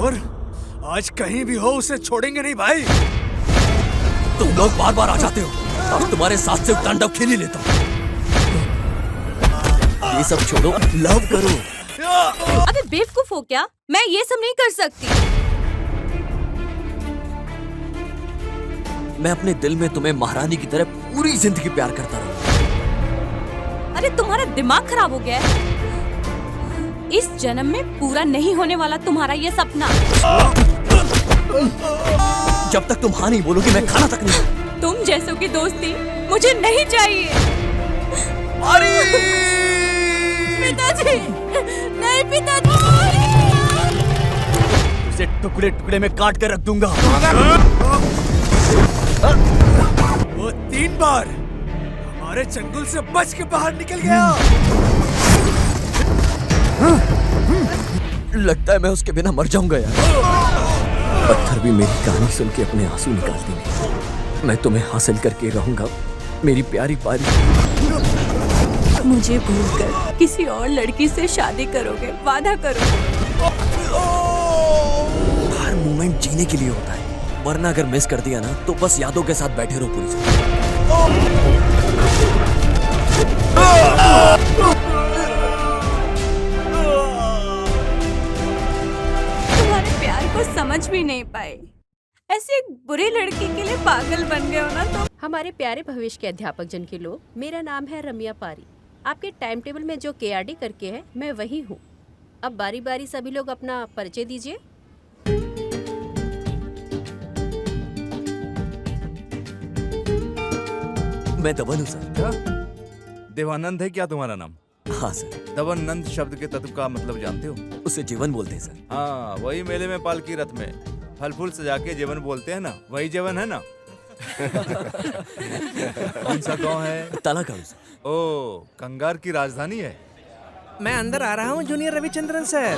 और आज कहीं भी हो उसे छोड़ेंगे नहीं भाई। तुम लोग बार बार आ जाते हो, अब तुम्हारे साथ से तांडव खेल ही लेता हूँ। ये सब छोड़ो, लव करो। अबे बेवकूफ हो क्या? मैं ये सब नहीं कर सकती। मैं अपने दिल में तुम्हें महारानी की तरह पूरी जिंदगी प्यार करता रहूं। अरे तुम्हारा दिमाग खराब हो गया है। इस जन्म में पूरा नहीं होने वाला तुम्हारा ये सपना। जब तक तुम हाँ नहीं बोलोगी मैं खाना तक नहीं। तुम जैसों की दोस्ती मुझे नहीं चाहिए। पिताजी, नहीं पिताजी। उसे टुकड़े टुकड़े में काट कर रख दूंगा। वो 3 बार हमारे चंगुल से बच के बाहर निकल गया। लगता है मैं उसके बिना मर जाऊंगा यार। पत्थर भी मेरी कहानी सुन के अपने आंसू निकाल देंगे। मैं तुम्हें हासिल करके रहूंगा मेरी प्यारी पारी। मुझे भूलकर किसी और लड़की से शादी करोगे, वादा करो। हर मोमेंट जीने के लिए होता है, वरना अगर मिस कर दिया ना तो बस यादों के साथ बैठे रहो पूरी जिंदगी। तुम्हारे प्यार को समझ भी नहीं पाए, ऐसे एक बुरी लड़की के लिए पागल बन गए हो ना तुम। हमारे प्यारे भविष्य के अध्यापक जन के लोग, मेरा नाम है रम्या पारी। आपके टाइम टेबल में जो KRD करके है मैं वही हूँ। अब बारी बारी सभी लोग अपना परिचय दीजिए। मैं दवन हूँ सर। क्या देवानंद है क्या तुम्हारा नाम? हाँ सर। दवानंद शब्द के तत्व का मतलब जानते हो? उसे जीवन बोलते हैं सर। हाँ, वही मेले में पालकी रथ में फल फूल सजा के जीवन बोलते हैं ना, वही जीवन है ना। कौन सा गांव है? ताला गांव सर। ओ, कंगार की राजधानी है। मैं अंदर आ रहा हूँ जूनियर रविचंद्रन सर।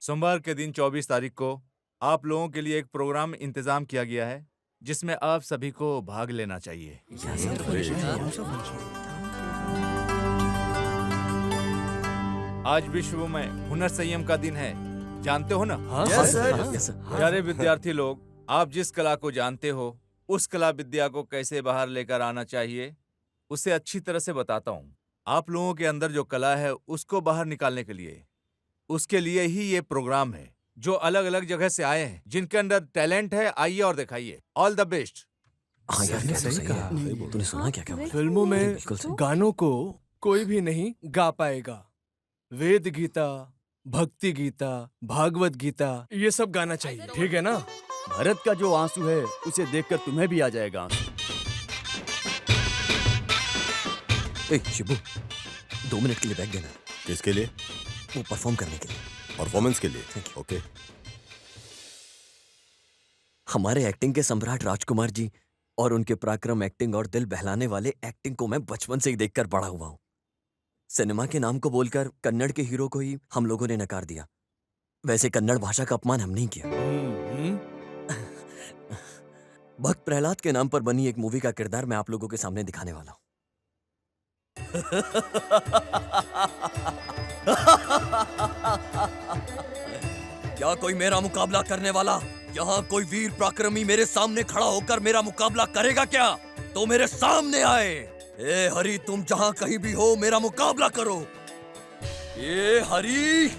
सोमवार के दिन 24 तारीख को आप लोगों के लिए एक प्रोग्राम इंतजाम किया गया है जिसमें आप सभी को भाग लेना चाहिए। आज विश्व में हुनर संयम का दिन है, जानते हो ना? हाँ Yes, sir. yes. Yes sir. प्यारे विद्यार्थी लोग, आप जिस कला को जानते हो उस कला विद्या को कैसे बाहर लेकर आना चाहिए उसे अच्छी तरह से बताता हूँ। आप लोगों के अंदर जो कला है उसको बाहर निकालने के लिए, उसके लिए ही ये प्रोग्राम है। जो अलग अलग जगह से आए हैं, जिनके अंदर टैलेंट है, आइए और दिखाइए। All the best. हाँ यार क्या सही कहा। तूने सुना क्या क्या बोला? फिल्मों में बिल्कुल सही। गानों को कोई भी नहीं गा पाएगा। वेद गीता, भक्ति गीता, भागवत गीता, ये सब गाना चाहिए, ठीक है ना? भरत का जो आंसू है उसे देखकर तुम्हें भी आ जाएगा आंसू। ए शिबू, 2 मिनट के लिए बैठ देना। किसके लिए? वो परफॉर्म करने के लिए। परफॉर्मेंस के लिए? Thank you. ओके। हमारे एक्टिंग के सम्राट राजकुमार जी और उनके पराक्रम एक्टिंग और दिल बहलाने वाले एक्टिंग को मैं बचपन से ही देखकर बड़ा हुआ हूँ। सिनेमा के नाम को बोलकर कन्नड़ के हीरो को ही हम लोगों ने नकार दिया। वैसे कन्नड़ भाषा का अपमान हम नहीं किया। भक्त प्रहलाद के नाम पर बनी एक मूवी का किरदार मैं आप लोगों के सामने दिखाने वाला हूँ। क्या कोई मेरा मुकाबला करने वाला? यहाँ कोई वीर पराक्रमी मेरे सामने खड़ा होकर मेरा मुकाबला करेगा क्या? तो मेरे सामने आए। ए हरि, तुम जहाँ कहीं भी हो मेरा मुकाबला करो। ए हरि।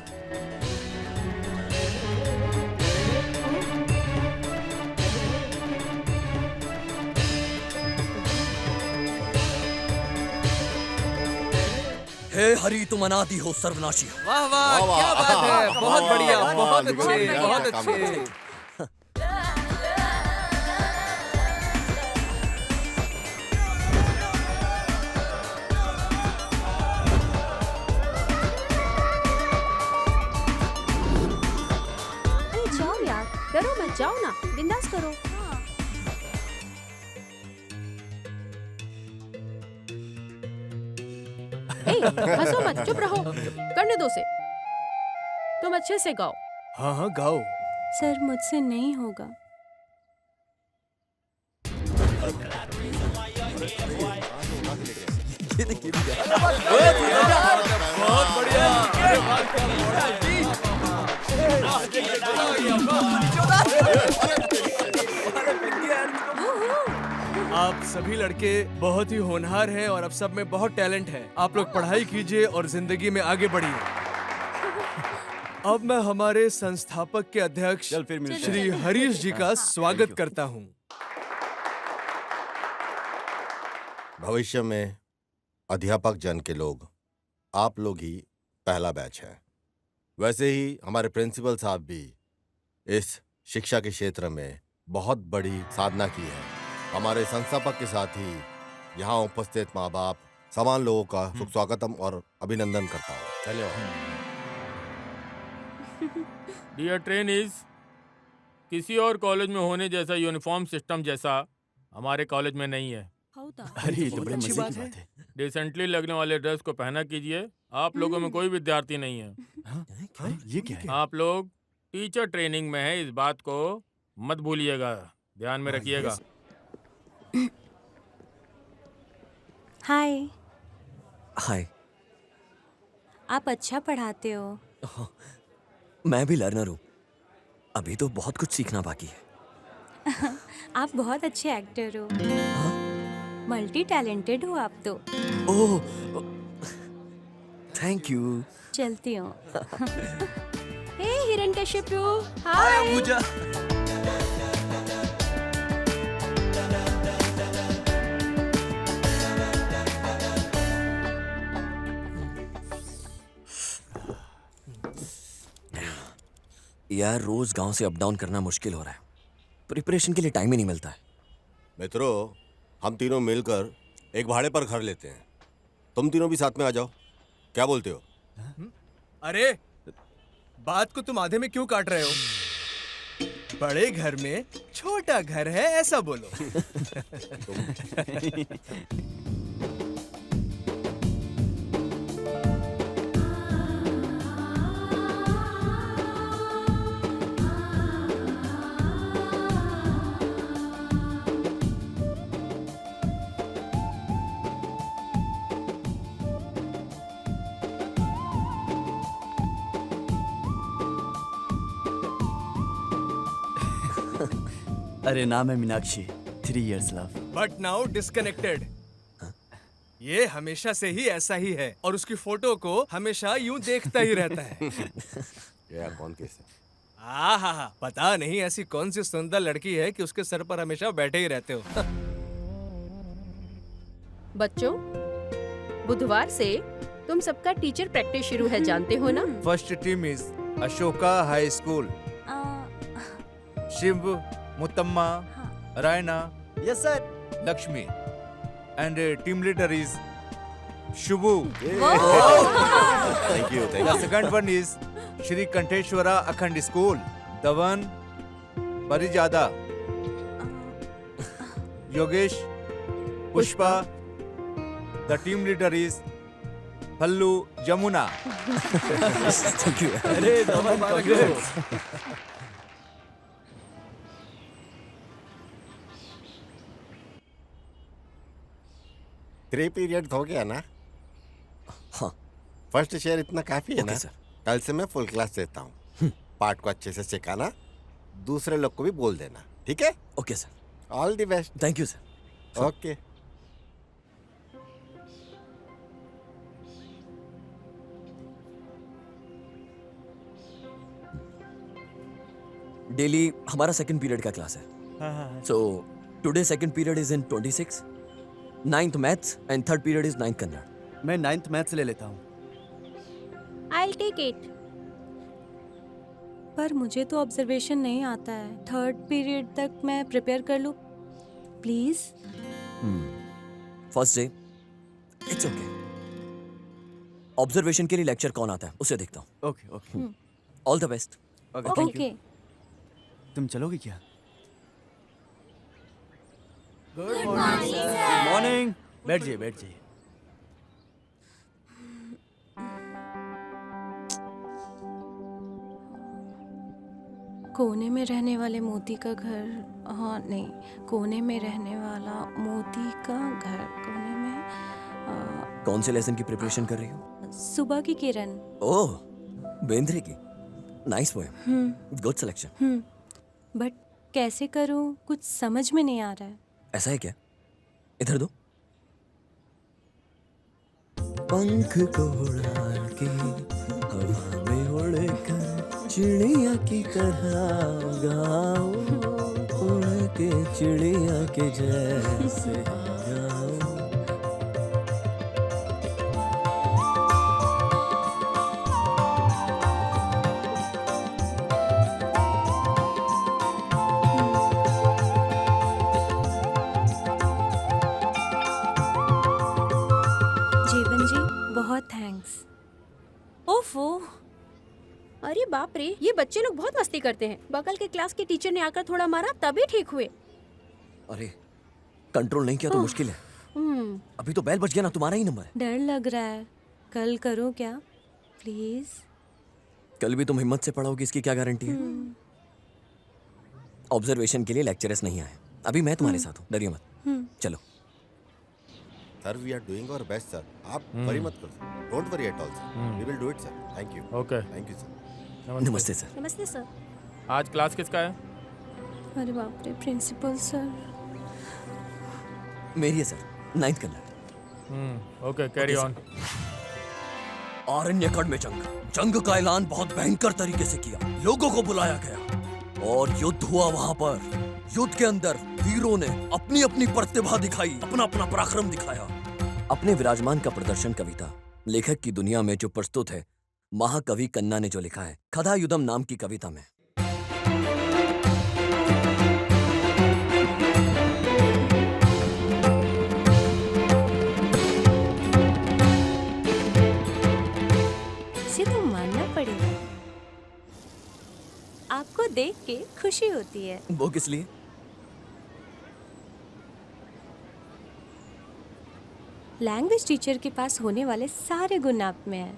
हे हरि, तुम अनादि हो, सर्वनाशी हो। वाह वाह, क्या बात है, बहुत बढ़िया, बहुत अच्छे, क्या बहुत काम है। अच्छे। अरे जाओ यार, डरो मत, जाओ ना, बिंदास करो। हंसो मत, चुप रहो, करने दो उसे। तुम अच्छे से गाओ। हाँ हाँ गाओ। सर मुझसे नहीं होगा। ये देखिए बहुत बढ़िया। अरे वाह, क्या मॉडल जी। आप सभी लड़के बहुत ही होनहार हैं और अब सब में बहुत टैलेंट है। आप लोग पढ़ाई कीजिए और जिंदगी में आगे बढ़िए। अब मैं हमारे संस्थापक के अध्यक्ष चल फिर मिलते श्री हैं। हरीश जी का स्वागत करता हूँ। भविष्य में अध्यापक जन के लोग आप लोग ही पहला बैच है। वैसे ही हमारे प्रिंसिपल साहब भी इस शिक्षा के क्षेत्र में बहुत बड़ी साधना की है। हमारे संस्थापक के साथ ही यहाँ उपस्थित माँ बाप समान लोगों का सुख स्वागतम और अभिनंदन करता हूँ। धन्यवाद। डियर ट्रेनीज, किसी और कॉलेज में होने जैसा यूनिफॉर्म सिस्टम जैसा हमारे कॉलेज में नहीं है। अरे ये तो बड़े मजे की बात है। डिसेंटली लगने वाले ड्रेस को पहना कीजिए। आप लोगों में कोई विद्यार्थी नहीं है। हाँ, ये क्या है? आप लोग टीचर ट्रेनिंग में है, इस बात को मत भूलिएगा, ध्यान में रखिएगा। हाय, हाय। आप अच्छा पढ़ाते हो। मैं भी लर्नर हूँ, अभी तो बहुत कुछ सीखना बाकी है। आप बहुत अच्छे एक्टर हो। मल्टी टैलेंटेड हो आप तो। ओह, थैंक यू। चलती हूँ। हे हिरण्यकशिपु, हाय। पूजा। यार रोज गांव से अप डाउन करना मुश्किल हो रहा है। प्रिपरेशन के लिए टाइम ही नहीं मिलता है। मित्रों, हम तीनों मिलकर एक भाड़े पर घर लेते हैं। तुम तीनों भी साथ में आ जाओ, क्या बोलते हो? अरे बात को तुम आधे में क्यों काट रहे हो? बड़े घर में छोटा घर है ऐसा बोलो। अरे नाम है Meenakshi. 3 years love। But now disconnected. ये हमेशा से ही ऐसा ही है और उसकी फोटो को हमेशा यूं देखता ही रहता है। यार कौन कैसे? आहा, पता नहीं ऐसी कौन सी सुंदर लड़की है कि उसके सर पर हमेशा बैठे ही रहते हो। बच्चों, बुधवार से तुम सबका टीचर प्रैक्टिस शुरू है, जानते हो ना? First team is Ashoka high school. Shiv, Mutamma, Raina, yes sir. Lakshmi and team leader is Shubhu. Thank you, thank The you. second one is Shri Kanteshwara Akhand School. The one Parijada, Yogesh, Pushpa. The team leader is Pallu Jamuna. Thank you. अरे नमन congrats। Three period हो गया ना? हाँ। First share इतना काफी है okay ना? Sir. कल से मैं फुल क्लास देता हूँ। पार्ट को अच्छे से सिखाना, दूसरे लोग को भी बोल देना, ठीक है? Okay sir. All the best. Thank you sir. Okay. Daily हमारा सेकंड पीरियड का क्लास है। So today second period is in 26, 9th maths and third period is 9th Kannada. मैं 9th मैथ्स ले लेता हूँ। I'll take it। पर मुझे तो ऑब्जर्वेशन नहीं आता है। थर्ड पीरियड तक मैं प्रिपेयर कर लूँ please. First day it's okay. Observation के लिए लेक्चर कौन आता है उसे देखता हूँ। Okay okay all the best. Okay thank you. Okay. तुम चलोगे क्या? Good morning. बैठ जाइए बैठ जाइए। कोने में रहने वाले मोती का घर, हाँ नहीं, कोने में रहने वाला मोती का घर, कोने में कौन से लेसन की प्रिपरेशन कर रही हो? सुबह की किरण। ओह, बेंद्रे की। Nice poem, good selection. But कैसे करूं, कुछ समझ में नहीं आ रहा है। ऐसा है क्या? इधर दो। पंख को उड़ा के हवा में उड़कर चिड़िया की तरह गाओ, उड़ के चिड़िया के जैसे गाओ। जीवन जी बहुत थैंक्स। ओफो, अरे बाप रे, ये बच्चे लोग बहुत मस्ती करते हैं। बगल के क्लास के टीचर ने आकर थोड़ा मारा तभी ठीक हुए। अरे कंट्रोल नहीं किया तो मुश्किल है। अभी तो बेल बज गया ना, तुम्हारा ही नंबर है। डर लग रहा है, कल करूं क्या प्लीज? कल भी तुम हिम्मत से पढ़ोगी इसकी क्या गारंटी है? ऑब्जर्वेशन के लिए लेक्चरर्स नहीं आए, अभी मैं तुम्हारे साथ हूँ, डरिए मत। चलो। Sir, we are doing our best sir. आप वरी मत करो sir. Don't worry at all sir. We will do it sir. Thank you. Okay, thank you sir. नमस्ते सर। नमस्ते सर। आज क्लास किसका है? अरे बाप रे, प्रिंसिपल सर। मेरी है sir, 9th Kannada. Okay, carry on. आरण्यकड़ में जंग का ऐलान बहुत भयंकर तरीके से किया। लोगों को बुलाया गया और युद्ध हुआ। वहां पर युद्ध के अंदर वीरों ने अपनी अपनी प्रतिभा दिखाई, अपना अपना पराक्रम दिखाया। अपने विराजमान का प्रदर्शन कविता लेखक की दुनिया में जो प्रस्तुत है, महाकवि कन्ना ने जो लिखा है कथायुधम नाम की कविता में। इसे तो मानना पड़ेगा। आपको देख के खुशी होती है। वो किस लिए? लैंग्वेज टीचर के पास होने वाले सारे गुण आप में हैं।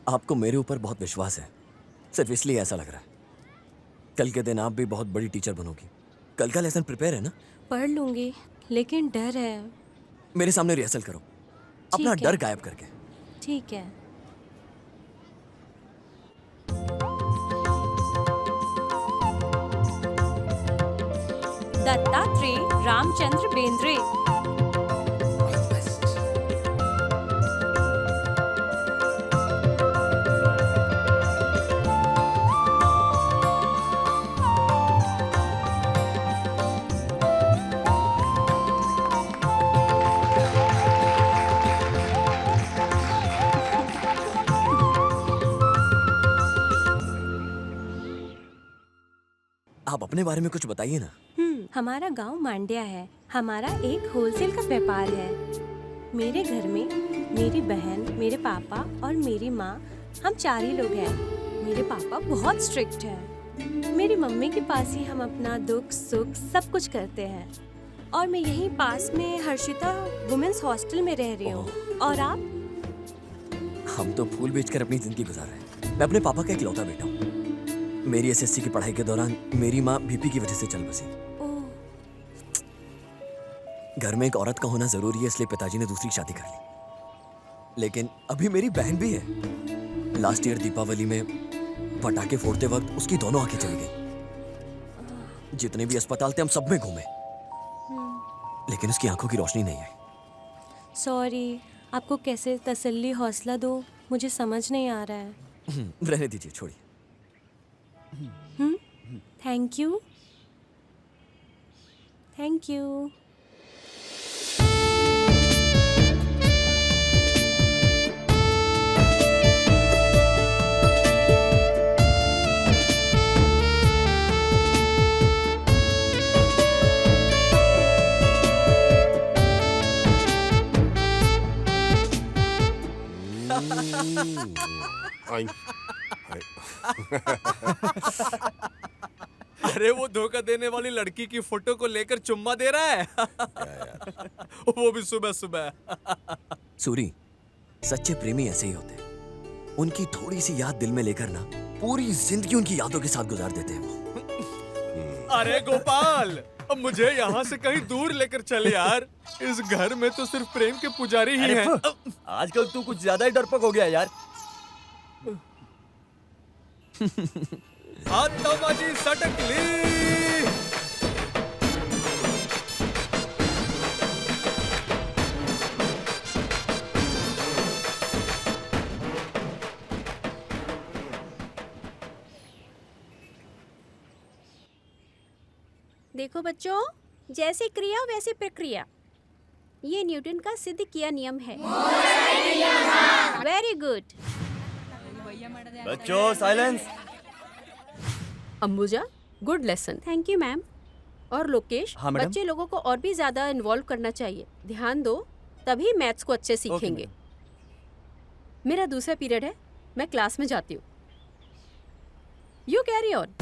आपको मेरे ऊपर बहुत विश्वास है, सिर्फ इसलिए ऐसा लग रहा है। कल के दिन आप भी बहुत बड़ी टीचर बनोगी। कल का लेसन प्रिपेयर है ना? पढ़ लूंगी, लेकिन डर है। मेरे सामने रिहर्सल करो, अपना ठीक है। डर गायब करके। ठीक है। दत्तात्रेय रामचंद्र बेंद्रे। आप अपने बारे में कुछ बताइए ना। हमारा गांव मांड्या है। हमारा एक होलसेल का व्यापार है। मेरे घर में मेरी बहन, मेरे पापा और मेरी माँ, हम 4 ही लोग हैं। मेरे पापा बहुत स्ट्रिक्ट है। मेरी मम्मी के पास ही हम अपना दुख सुख सब कुछ करते हैं। और मैं यहीं पास में हर्षिता वुमेन्स हॉस्टल में रह रही हूँ। और आप? हम तो फूल बेचकर अपनी जिंदगी गुजार रहे हैं। मैं अपने पापा का इकलौता बेटा हूँ। मेरी एसएससी की पढ़ाई के दौरान मेरी माँ बीपी की वजह से चल बसी। घर में एक औरत का होना जरूरी है, इसलिए पिताजी ने दूसरी शादी कर ली। लेकिन अभी मेरी बहन भी है। लास्ट ईयर दीपावली में पटाखे फोड़ते वक्त उसकी दोनों आंखें चली गई। जितने भी अस्पताल थे हम सब में घूमे, लेकिन उसकी आंखों की रोशनी नहीं आई। सॉरी, आपको कैसे तसल्ली हौसला दो, मुझे समझ नहीं आ रहा है। रहने दीजिए, छोड़िए। Thank you. Thank you. अरे वो धोखा देने वाली लड़की की फोटो को लेकर चुम्मा दे रहा है। वो भी सुबह सुबह। सूरी, सच्चे प्रेमी ऐसे ही होते हैं। उनकी थोड़ी सी याद दिल में लेकर ना पूरी जिंदगी उनकी यादों के साथ गुजार देते हैं वो। अरे गोपाल, अब मुझे यहाँ से कहीं दूर लेकर चल यार। इस घर में तो सिर्फ प्रेम के पुजारी ही अरे हैं। आजकल तू कुछ ज्यादा ही डरपोक हो गया यार। आत्माजी सटकली। देखो बच्चों, जैसी क्रिया वैसी प्रक्रिया, ये न्यूटन का सिद्ध किया नियम है। Very good. बच्चों silence. Ambuja, good lesson. Thank you ma'am. और लोकेश, हाँ, मैडम। बच्चे लोगों को और भी ज्यादा इन्वॉल्व करना चाहिए। ध्यान दो, तभी मैथ्स को अच्छे सीखेंगे। मेरा दूसरा पीरियड है, मैं क्लास में जाती हूँ। You carry on.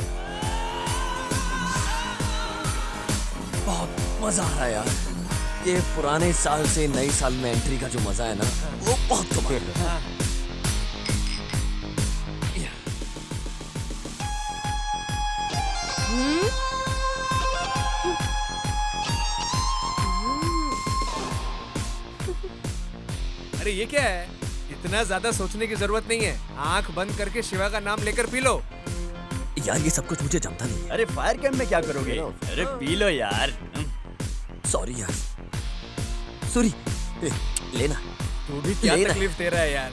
बहुत मजा आ रहा है यार। ये पुराने साल से नए साल में एंट्री का जो मजा है ना, वो बहुत कमाल है। अरे ये क्या है? इतना ज्यादा सोचने की जरूरत नहीं है। आंख बंद करके शिवा का नाम लेकर पी लो। यार ये सब कुछ मुझे जमता नहीं है। अरे फायर कैंप में क्या करोगे? अरे पी लो यार। सॉरी यार। सॉरी। लेना। तू भी क्या लेना। तकलीफ दे रहा है यार?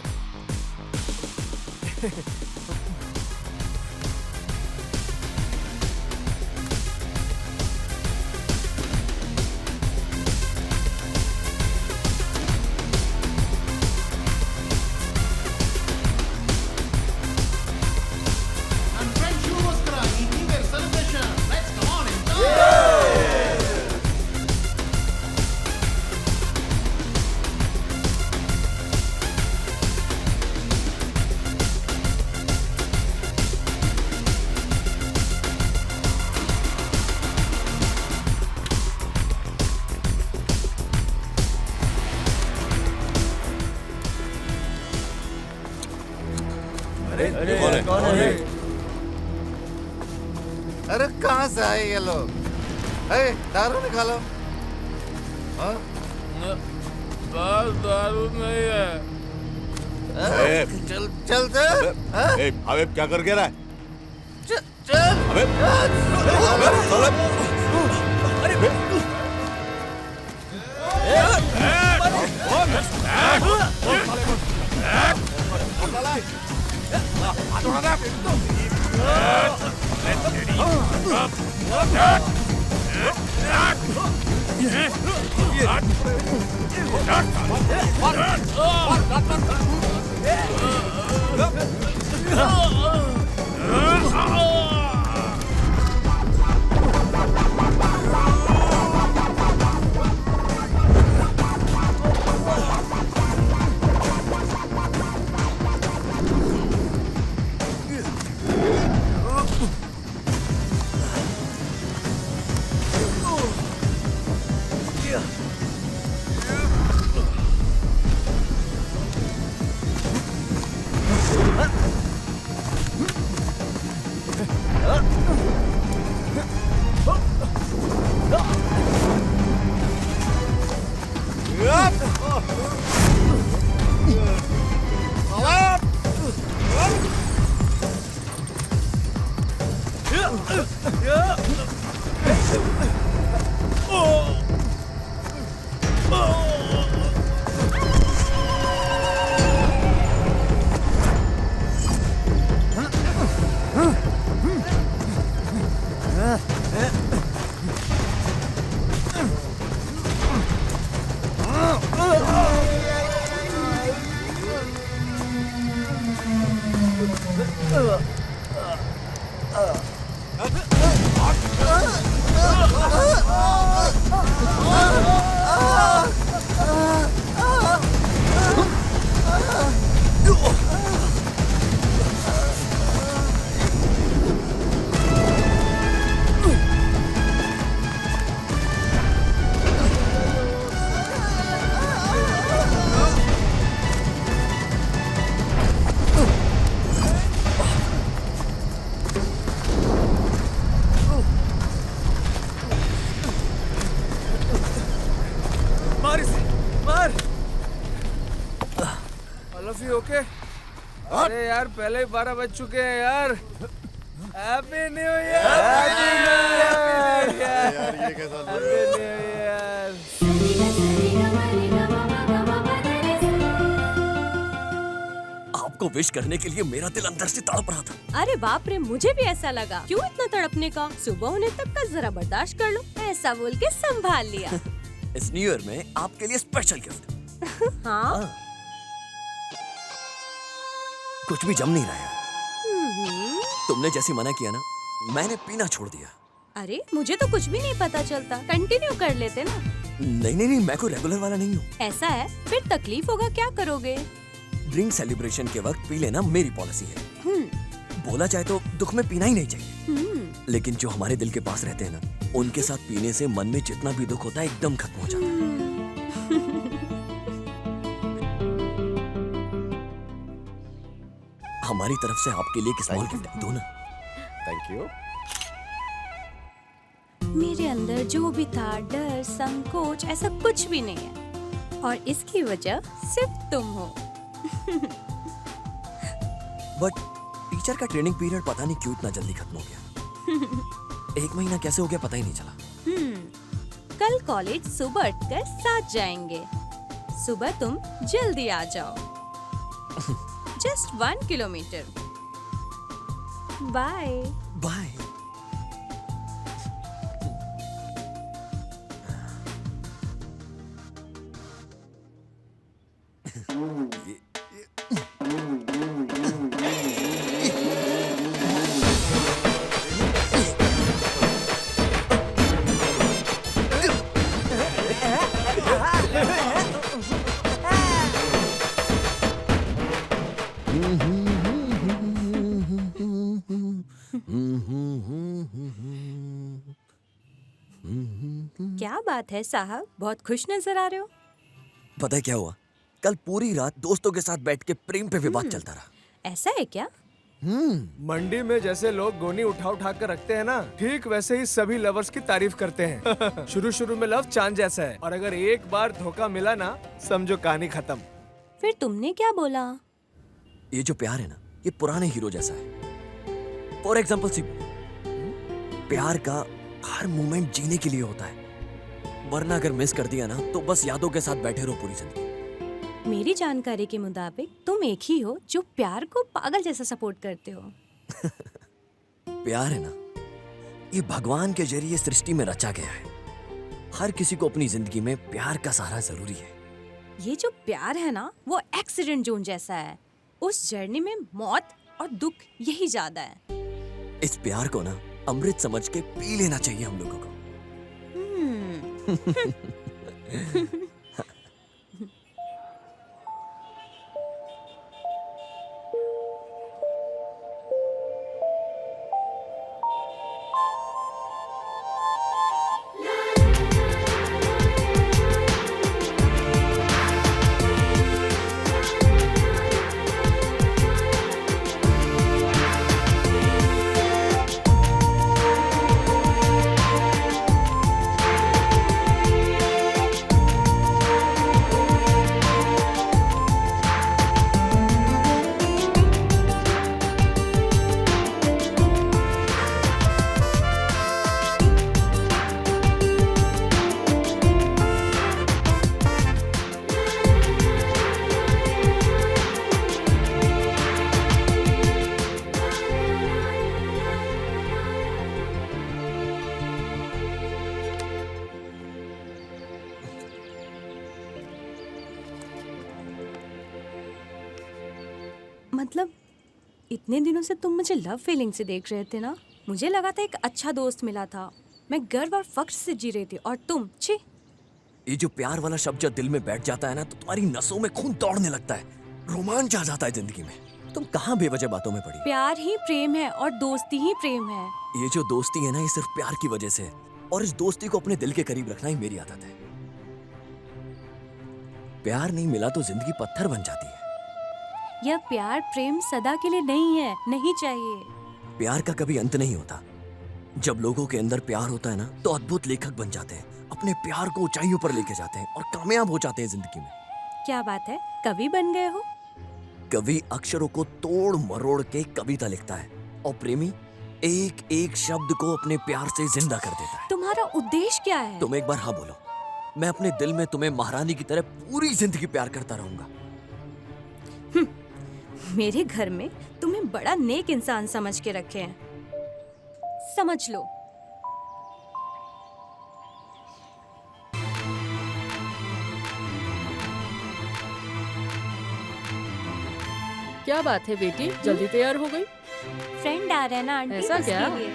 अरे कौन है? अरे कहाँ से आए ये लोग? अरे दारू निकालो। हाँ? बस दारू नहीं है। ए, चल चल चल। हाँ? अबे क्या कर रहा है? चल। अबे ओके। अरे यार पहले ही 12 बज चुके हैं यार। Happy new year. यार ये कैसा हैप्पी न्यू ईयर। आपको विश करने के लिए मेरा दिल अंदर से तड़प रहा था। अरे बाप रे, मुझे भी ऐसा लगा। क्यों इतना तड़पने का? सुबह होने तक का जरा बर्दाश्त कर लो। ऐसा बोल के संभाल लिया। इस न्यू ईयर में आपके लिए स्पेशल गिफ्ट। हाँ। कुछ भी जम नहीं रहा है। तुमने जैसी मना किया ना, मैंने पीना छोड़ दिया। अरे मुझे तो कुछ भी नहीं पता चलता। कंटिन्यू कर लेते ना। नहीं, मैं कोई रेगुलर वाला नहीं हूँ। ऐसा है? फिर तकलीफ होगा, क्या करोगे? ड्रिंक सेलिब्रेशन के वक्त पी लेना मेरी पॉलिसी है। बोला जाए तो दुख में पीना ही नहीं चाहिए। लेकिन जो हमारे दिल के पास रहते हैं ना, उनके साथ पीने से मन में जितना भी दुख होता है एकदम खत्म हो जाता है। हमारी तरफ से आपके लिए एक स्मॉल गिफ्ट दो ना। Thank you. मेरे अंदर जो भी था, डर, संकोच, ऐसा कुछ भी नहीं है। और इसकी वजह सिर्फ तुम हो। बट टीचर का ट्रेनिंग पीरियड पता नहीं क्यों इतना जल्दी खत्म हो गया। 1 महीना कैसे हो गया पता ही नहीं चला। कल कॉलेज सुबह उठकर साथ जाएंगे। सुबह तुम जल्दी आ जाओ। Just 1 kilometre. बाय। बाय। क्या बात है साहब, बहुत खुश नजर आ रहे हो। पता है क्या हुआ? कल पूरी रात दोस्तों के साथ बैठ के प्रेम पे विवाद चलता रहा। ऐसा है क्या? मंडी में जैसे लोग गोनी उठा उठा कर रखते हैं ना, ठीक वैसे ही सभी लवर्स की तारीफ करते हैं। शुरू शुरू में लव चांद जैसा है, और अगर एक बार धोखा मिला ना, समझो कहानी खत्म। फिर तुमने क्या बोला? ये जो प्यार है ना, ये पुराने हीरो जैसा है। फॉर एग्जाम्पल सिबू, प्यार का हर मोमेंट जीने के लिए होता है, वरना अगर मिस कर दिया ना तो बस यादों के साथ बैठे रहो पूरी जिंदगी। मेरी जानकारी के मुताबिक तुम एक ही हो जो प्यार को पागल जैसा सपोर्ट करते हो। प्यार है ना, ये भगवान के जरिए सृष्टि में रचा गया है। हर किसी को अपनी जिंदगी में प्यार का सहारा जरूरी है। ये जो प्यार है ना, वो एक्सीडेंट जोन जैसा है। उस जर्नी में मौत और दुख यही ज्यादा है। इस प्यार को ना अमृत समझ के पी लेना चाहिए हम लोगों को। मतलब इतने दिनों से तुम मुझे लव फीलिंग से देख रहे थे ना। मुझे लगा था एक अच्छा दोस्त मिला था। मैं गर्व और फख्र से जी रही थी, और तुम छी। ये जो प्यार वाला शब्द जब दिल में बैठ जाता है ना, तो तुम्हारी नसों में खून दौड़ने लगता है, रोमांच आ जाता है जिंदगी में। तुम कहाँ बेवजह बातों में पड़ी। प्यार ही प्रेम है और दोस्ती ही प्रेम है। ये जो दोस्ती है ना, ये सिर्फ प्यार की वजह से है, और इस दोस्ती को अपने दिल के करीब रखना ही मेरी आदत है। प्यार नहीं मिला तो जिंदगी पत्थर बन जाती है। यह प्यार प्रेम सदा के लिए नहीं है, नहीं चाहिए। प्यार का कभी अंत नहीं होता। जब लोगों के अंदर प्यार होता है ना, तो अद्भुत लेखक बन जाते हैं, अपने प्यार को ऊंचाइयों पर लेके जाते हैं और कामयाब हो जाते हैं जिंदगी में। क्या बात है, कवि बन गए हो? कवि अक्षरों को तोड़ मरोड़ के कविता लिखता है और प्रेमी एक एक शब्द को अपने प्यार से जिंदा कर देता है। तुम्हारा उद्देश्य क्या है? तुम एक बार हाँ बोलो। मैं अपने दिल में तुम्हें महारानी की तरह पूरी जिंदगी प्यार करता रहूंगा। मेरे घर में तुम्हें बड़ा नेक इंसान समझ के रखे हैं, समझ लो। क्या बात है बेटी, जल्दी तैयार हो गई? फ्रेंड आ रहे हैं ना आंटी, ऐसा उसके क्या? लिए।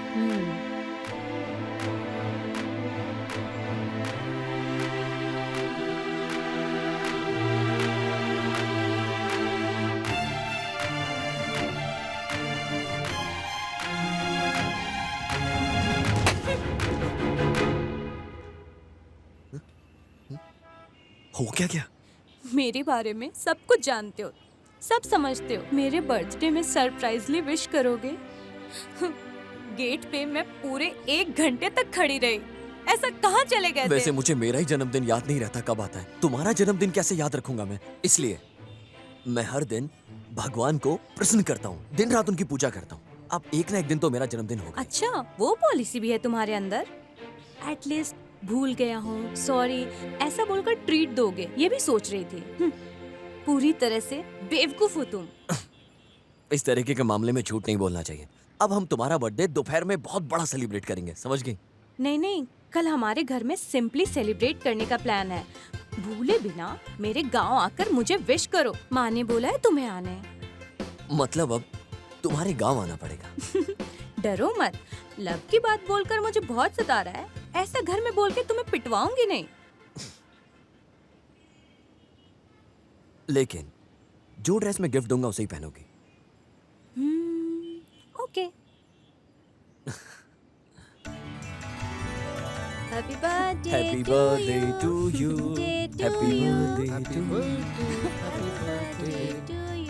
हो क्या गया? मेरे बारे में सब कुछ जानते हो, सब समझते हो। मेरे बर्थडे में सरप्राइजली विश करोगे? गेट पे मैं पूरे 1 घंटे तक खड़ी रही। ऐसा कहाँ चले गए थे? वैसे मुझे मेरा ही जन्मदिन याद नहीं रहता कब आता है। तुम्हारा जन्मदिन कैसे याद रखूंगा मैं? इसलिए मैं हर दिन भगवान को प्रसन्न करता हूँ, दिन रात उनकी पूजा करता हूँ। अब एक ना एक दिन तो मेरा जन्मदिन होगा। अच्छा, वो पॉलिसी भी है तुम्हारे अंदर? एटलीस्ट भूल गया हूँ, सॉरी ऐसा बोलकर ट्रीट दोगे, ये भी सोच रही थी। पूरी तरह से बेवकूफ हो तुम। इस तरीके के मामले में झूठ नहीं बोलना चाहिए। अब हम तुम्हारा बर्थडे दोपहर में बहुत बड़ा सेलिब्रेट करेंगे, समझ गई? नहीं, कल हमारे घर में सिंपली सेलिब्रेट करने का प्लान है। भूले बिना मेरे गांव आकर मुझे विश करो। माँ ने बोला है तुम्हें आने। मतलब अब तुम्हारे गांव आना पड़ेगा। डरो मत, लव की बात बोलकर मुझे बहुत सता रहा है। ऐसा घर में बोल के तुम्हें पिटवाऊंगी नहीं। लेकिन जो ड्रेस मैं गिफ्ट दूंगा उसे ही पहनोगी। Okay. Happy birthday to you.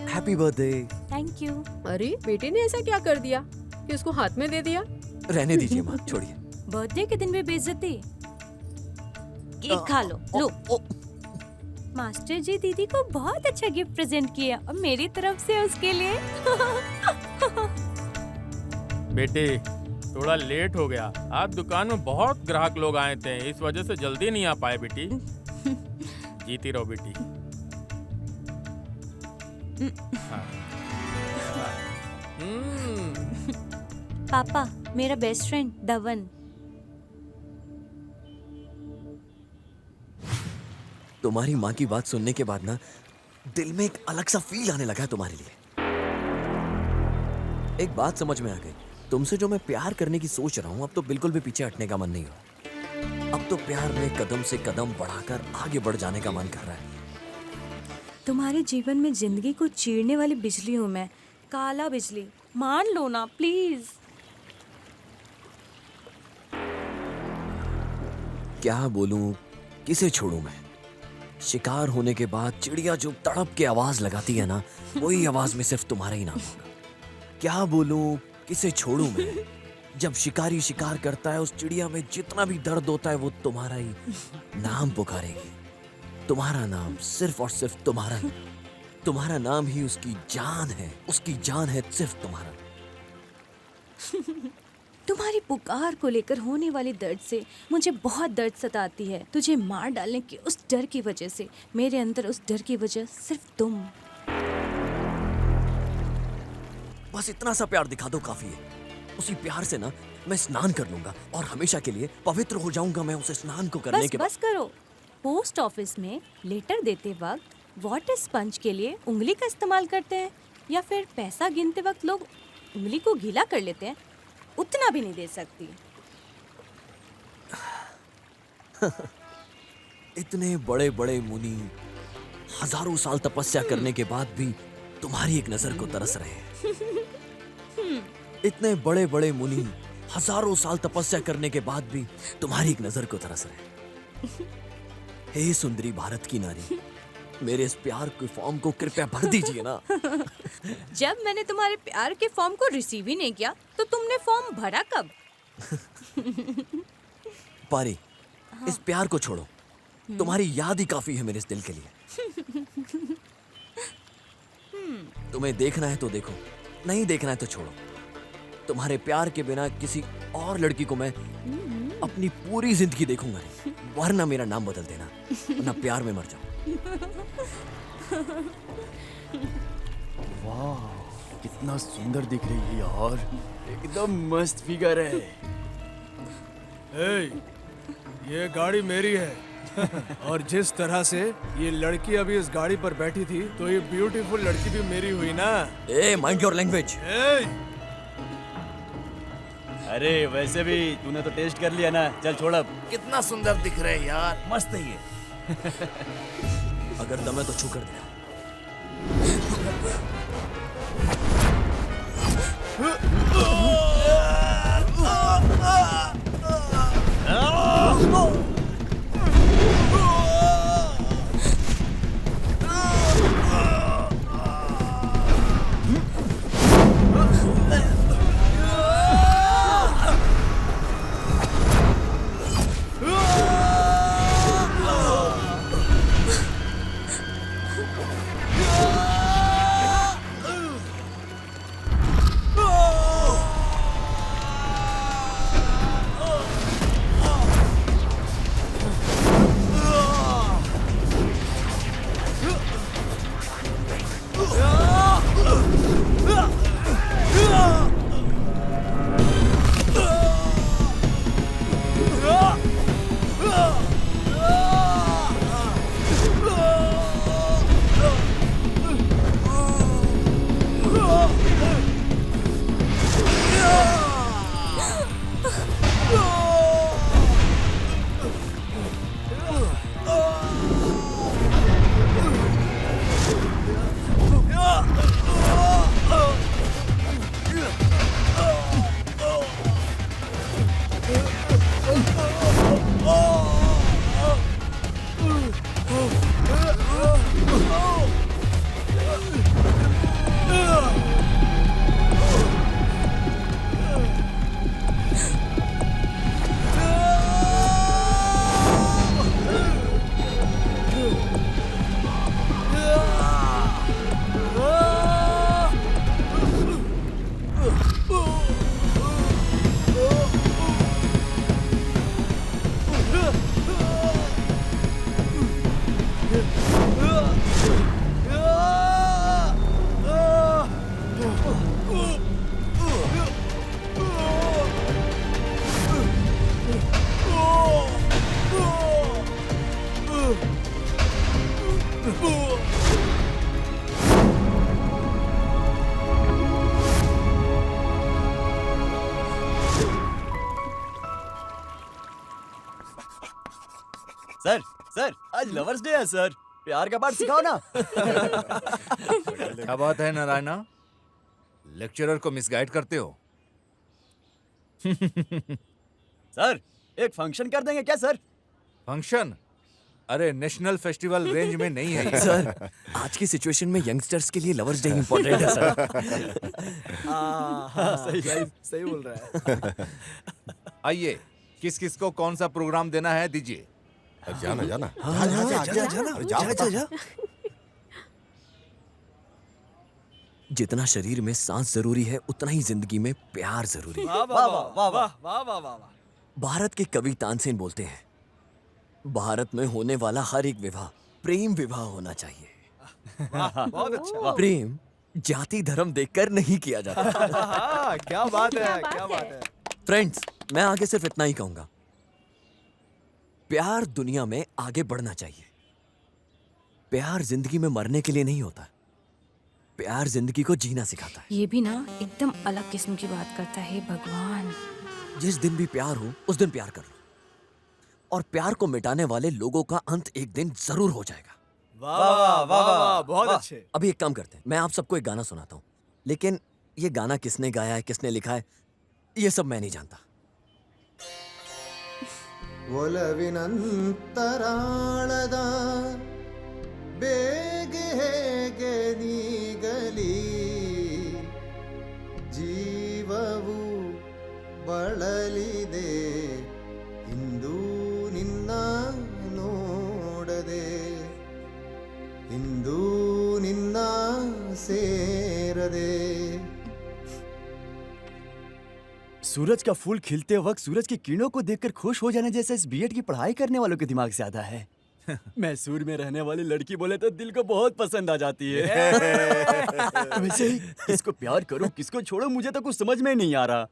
Happy birthday. Thank you. अरे बेटे ने ऐसा क्या कर दिया कि उसको हाथ में दे दिया? रहने दीजिए माँ, छोड़िए। बर्थडे के दिन भी बेइज्जती। केक खा लो। लो। मास्टर जी दीदी को बहुत अच्छा गिफ्ट प्रेजेंट किया और मेरी तरफ से उसके लिए। बेटे थोड़ा लेट हो गया। आज दुकान में बहुत ग्राहक लोग आए थे, इस वजह से जल्दी नहीं आ पाए बेटी। जीती रहो बेटी। हाँ। पापा, मेरा बेस्ट फ्रेंड धवन। तुम्हारी माँ की बात सुनने के बाद ना दिल में एक अलग सा फील आने लगा है तुम्हारे लिए। एक बात समझ में आ गई, तुमसे जो मैं प्यार करने की सोच रहा हूँ अब तो बिल्कुल भी पीछे हटने का मन नहीं हो। अब तो प्यार में कदम से कदम बढ़ाकर आगे बढ़ जाने का मन कर रहा है। तुम्हारे जीवन में जिंदगी को चीरने वाली बिजली हूँ मैं, काला बिजली। मान लो ना प्लीज। क्या बोलूं, किसे छोड़ूं मैं? शिकार होने के बाद चिड़िया जो तड़प के आवाज लगाती है ना, वही आवाज में सिर्फ तुम्हारा ही नाम होगा। क्या बोलूं, किसे छोड़ूं मैं? जब शिकारी शिकार करता है उस चिड़िया में जितना भी दर्द होता है वो तुम्हारा ही नाम पुकारेगी। तुम्हारा नाम, सिर्फ और सिर्फ तुम्हारा ही। तुम्हारा नाम ही उसकी जान है, उसकी जान है सिर्फ तुम्हारा। तुम्हारी पुकार को लेकर होने वाले दर्द से मुझे बहुत दर्द सताती है। तुझे मार डालने के उस डर की वजह से, मेरे अंदर उस डर की वजह सिर्फ तुम। बस इतना सा प्यार दिखा दो, काफी है। उसी प्यार से ना मैं स्नान कर लूंगा और हमेशा के लिए पवित्र हो जाऊंगा मैं उसे स्नान को करने के बाद। बस करो। पोस्ट ऑफिस में लेटर देते वक्त वाटर स्पंज के लिए उंगली का इस्तेमाल करते हैं या फिर पैसा गिनते वक्त लोग उंगली को गीला कर लेते हैं, उतना भी नहीं दे सकती। इतने बड़े बड़े मुनि हजारों साल तपस्या करने के बाद भी तुम्हारी एक नजर को तरस रहे हैं। इतने बड़े बड़े मुनि हजारों साल तपस्या करने के बाद भी तुम्हारी एक नजर को तरस रहे हैं। हे सुंदरी भारत की नारी, मेरे इस प्यार के फॉर्म को कृपया भर दीजिए ना। जब मैंने तुम्हारे प्यार के फॉर्म को रिसीव ही नहीं किया तो तुमने फॉर्म भरा कब? पारी, इस प्यार को छोड़ो। तुम्हारी याद ही काफी है मेरे इस दिल के लिए। तुम्हें देखना है तो देखो, नहीं देखना है तो छोड़ो। तुम्हारे प्यार के बिना किसी और लड़की को मैं अपनी पूरी जिंदगी देखूंगा नहीं, वरना मेरा नाम बदल देना, वरना प्यार में मर जाऊं। वाह, कितना सुंदर दिख रही है यार, एकदम मस्त फिगर है। ए, ये गाड़ी मेरी है और जिस तरह से ये लड़की अभी इस गाड़ी पर बैठी थी, तो ये ब्यूटीफुल लड़की भी मेरी हुई ना। ए, माइंड योर लैंग्वेज। अरे वैसे भी तूने तो टेस्ट कर लिया ना, चल छोड़ अब। कितना सुंदर दिख रहे हैं यार, मस्त है ये। अगर दम है तो छू कर दे। सर सर, आज लवर्स डे है सर, प्यार का पाठ सिखाओ ना। क्या बात है नारायणा, लेक्चरर को मिसगाइड करते हो? सर, एक फंक्शन कर देंगे क्या सर? फंक्शन? अरे नेशनल फेस्टिवल रेंज में नहीं है ये। सर, आज की सिचुएशन में यंगस्टर्स के लिए लवर्स डे इंपॉर्टेंट है सर। सही बोल रहा है। आइए, किस किस को कौन सा प्रोग्राम देना है दीजिए। जाना जाना जा। जितना शरीर में सांस जरूरी है, उतना ही जिंदगी में प्यार जरूरी है। वाह वाह वाह वाह वाह वाह वाह। भारत के कवि तानसेन बोलते हैं, भारत में होने वाला हर एक विवाह प्रेम विवाह होना चाहिए। बहुत अच्छा। प्रेम जाति धर्म देखकर नहीं किया जाता। क्या बात है, क्या बात है। फ्रेंड्स, मैं आगे सिर्फ इतना ही कहूंगा, प्यार दुनिया में आगे बढ़ना चाहिए। प्यार जिंदगी में मरने के लिए नहीं होता, प्यार जिंदगी को जीना सिखाता है। ये भी ना एकदम अलग किस्म की बात करता है भगवान। जिस दिन भी प्यार हो उस दिन प्यार कर लो, और प्यार को मिटाने वाले लोगों का अंत एक दिन जरूर हो जाएगा। वाह वाह वाह वाह, बहुत अच्छे। अभी एक काम करते हैं, मैं आप सबको एक गाना सुनाता हूँ, लेकिन ये गाना किसने गाया है, किसने लिखा है, ये सब मैं नहीं जानता। ಒಲವಿನಂತರಾಳದ ಬೇಗೆ ಹೇಗೆ ನೀಗಲಿ, ಜೀವವು ಬಳಲಿದೆ ಇಂದು ನಿನ್ನ ನೋಡದೆ, ಇಂದು ನಿನ್ನ ಸೇ सूरज का फूल खिलते वक्त सूरज की किरणों को देखकर खुश हो जाने जैसा इस बीएड की पढ़ाई करने वालों के दिमाग ज्यादा है। मैसूर में रहने वाली लड़की बोले तो दिल को बहुत पसंद आ जाती है। वैसे ही किसको प्यार करो किसको छोड़ो मुझे तो कुछ समझ में नहीं आ रहा।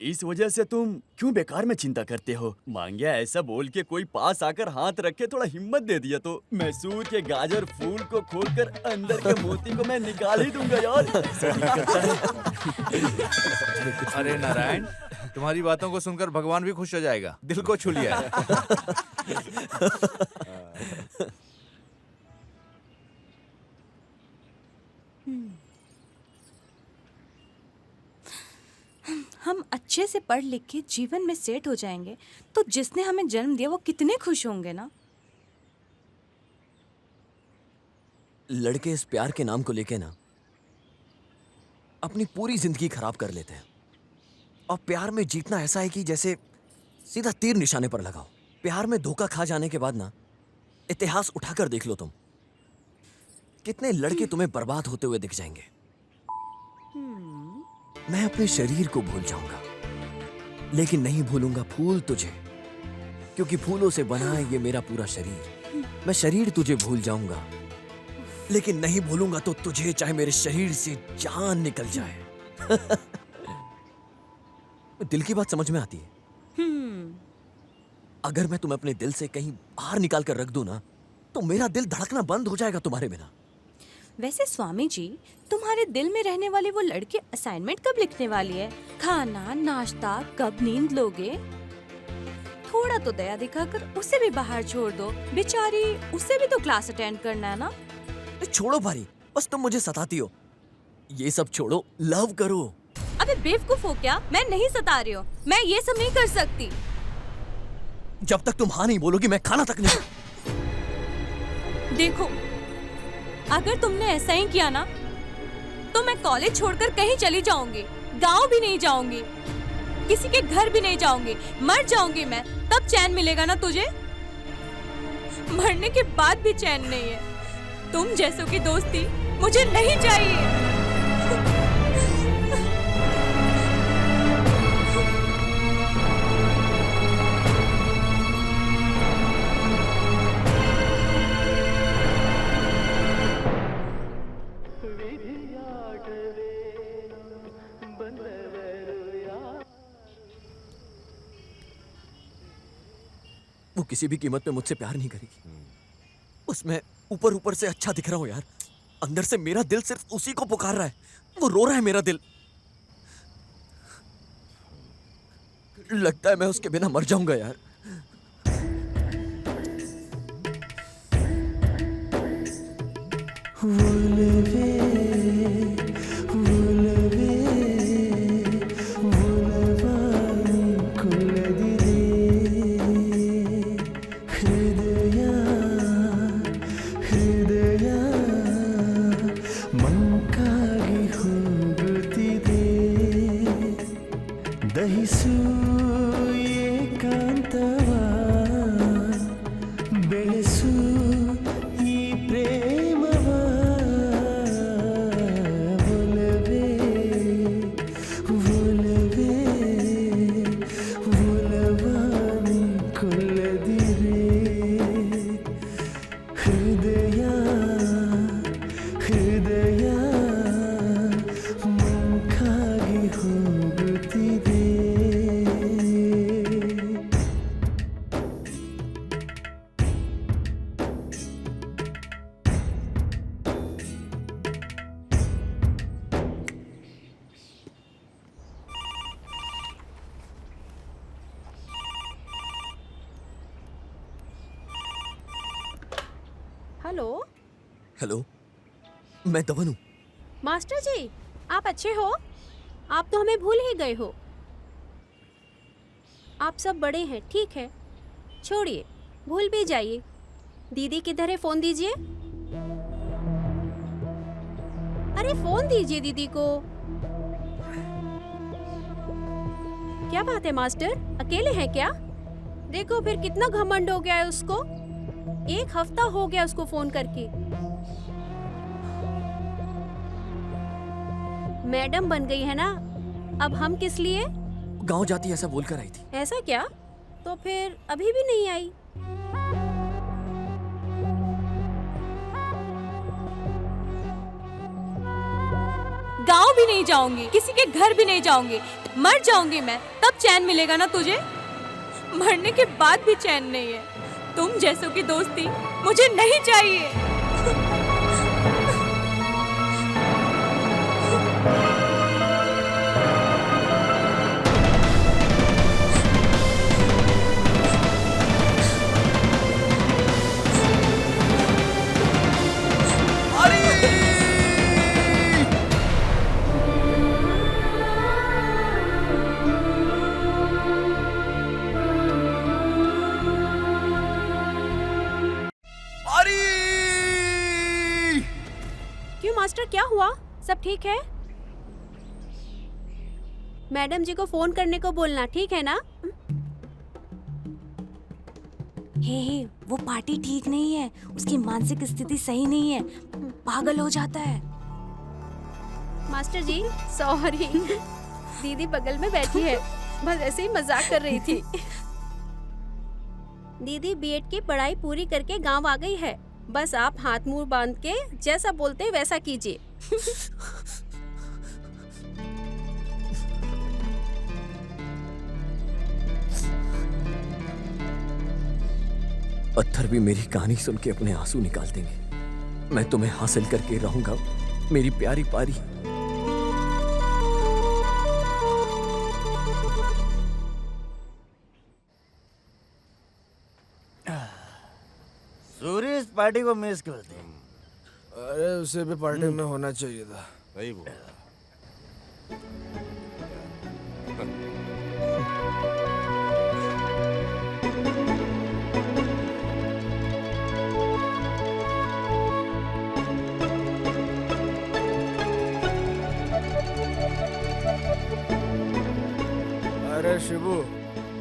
इस वजह से तुम क्यों बेकार में चिंता करते हो? मांगिया ऐसा बोल के कोई पास आकर हाथ रखे थोड़ा हिम्मत दे दिया तो मैसूर के गाजर फूल को खोलकर अंदर के मोती को मैं निकाल ही दूंगा यार। अरे नारायण, तुम्हारी बातों को सुनकर भगवान भी खुश हो जाएगा। दिल को छू लिया है। हम अच्छे से पढ़ लिख के जीवन में सेट हो जाएंगे तो जिसने हमें जन्म दिया वो कितने खुश होंगे ना। लड़के इस प्यार के नाम को लेके ना अपनी पूरी जिंदगी खराब कर लेते हैं। और प्यार में जीतना ऐसा है कि जैसे सीधा तीर निशाने पर लगाओ। प्यार में धोखा खा जाने के बाद ना इतिहास उठाकर देख लो तुम, कितने लड़के तुम्हें बर्बाद होते हुए दिख जाएंगे। मैं अपने शरीर को भूल जाऊंगा लेकिन नहीं भूलूंगा फूल तुझे, क्योंकि फूलों से बना है ये मेरा पूरा शरीर। मैं शरीर तुझे भूल जाऊंगा लेकिन नहीं भूलूंगा तो तुझे, चाहे मेरे शरीर से जान निकल जाए। दिल की बात समझ में आती है? अगर मैं तुम्हें अपने दिल से कहीं बाहर निकाल कर रख दूं ना तो मेरा दिल धड़कना बंद हो जाएगा तुम्हारे बिना। वैसे स्वामी जी, तुम्हारे दिल में रहने वाली वो लड़की असाइनमेंट कब लिखने वाली है? खाना नाश्ता कब नींद लोगे? थोड़ा तो दया दिखाकर उसे भी बाहर छोड़ दो, बेचारी उसे भी तो क्लास अटेंड करना है ना। छोड़ो भारी, बस तुम मुझे सताती हो। ये सब छोड़ो, लव करो। अबे बेवकूफ हो क्या? मैं नहीं सता रही हूँ, मैं ये सब नहीं कर सकती। जब तक तुम हाँ नहीं बोलोगी मैं खाना तक नहीं। देखो, अगर तुमने ऐसा ही किया ना तो मैं कॉलेज छोड़कर कहीं चली जाऊंगी, गांव भी नहीं जाऊंगी, किसी के घर भी नहीं जाऊंगी, मर जाऊंगी मैं, तब चैन मिलेगा ना तुझे? मरने के बाद भी चैन नहीं है। तुम जैसों की दोस्ती मुझे नहीं चाहिए। वो किसी भी कीमत पे मुझसे प्यार नहीं करेगी। उसमें ऊपर ऊपर से अच्छा दिख रहा हूं यार, अंदर से मेरा दिल सिर्फ उसी को पुकार रहा है। वो रो रहा है मेरा दिल। लगता है मैं उसके बिना मर जाऊंगा यार। हेलो। हेलो, मैं दवन हूँ। मास्टर जी, आप अच्छे हो? आप तो हमें भूल ही गए हो। आप सब बड़े हैं, ठीक है, छोड़िए, भूल भी जाइए। दीदी किधर है? फोन दीजिए। अरे फोन दीजिए दीदी को। क्या बात है मास्टर, अकेले हैं क्या? देखो फिर कितना घमंड हो गया है उसको। 1 हफ्ता हो गया उसको फोन करके। मैडम बन गई है ना, अब हम किस लिए? गांव जाती ऐसा बोलकर आई थी। ऐसा क्या? तो फिर अभी भी नहीं आई? गांव भी नहीं जाऊंगी, किसी के घर भी नहीं जाऊंगी, मर जाऊंगी मैं, तब चैन मिलेगा ना तुझे? मरने के बाद भी चैन नहीं है। तुम जैसों की दोस्ती मुझे नहीं चाहिए। क्यों मास्टर, क्या हुआ? सब ठीक है? मैडम जी को फोन करने को बोलना, ठीक है ना? हे, वो पार्टी ठीक नहीं है, उसकी मानसिक स्थिति सही नहीं है, पागल हो जाता है। मास्टर जी सॉरी, दीदी बगल में बैठी है, बस ऐसे ही मजाक कर रही थी। दीदी बीएड की पढ़ाई पूरी करके गांव आ गई है, बस आप हाथ मुंह बांध के जैसा बोलते हैं वैसा कीजिए। पत्थर भी मेरी कहानी सुन के अपने आंसू निकाल देंगे। मैं तुम्हें हासिल करके रहूंगा मेरी प्यारी पारी। सूर्य इस पार्टी को मिस करते हैं। अरे उसे भी पार्टी में होना चाहिए था। सही बोला। अरे शिबू,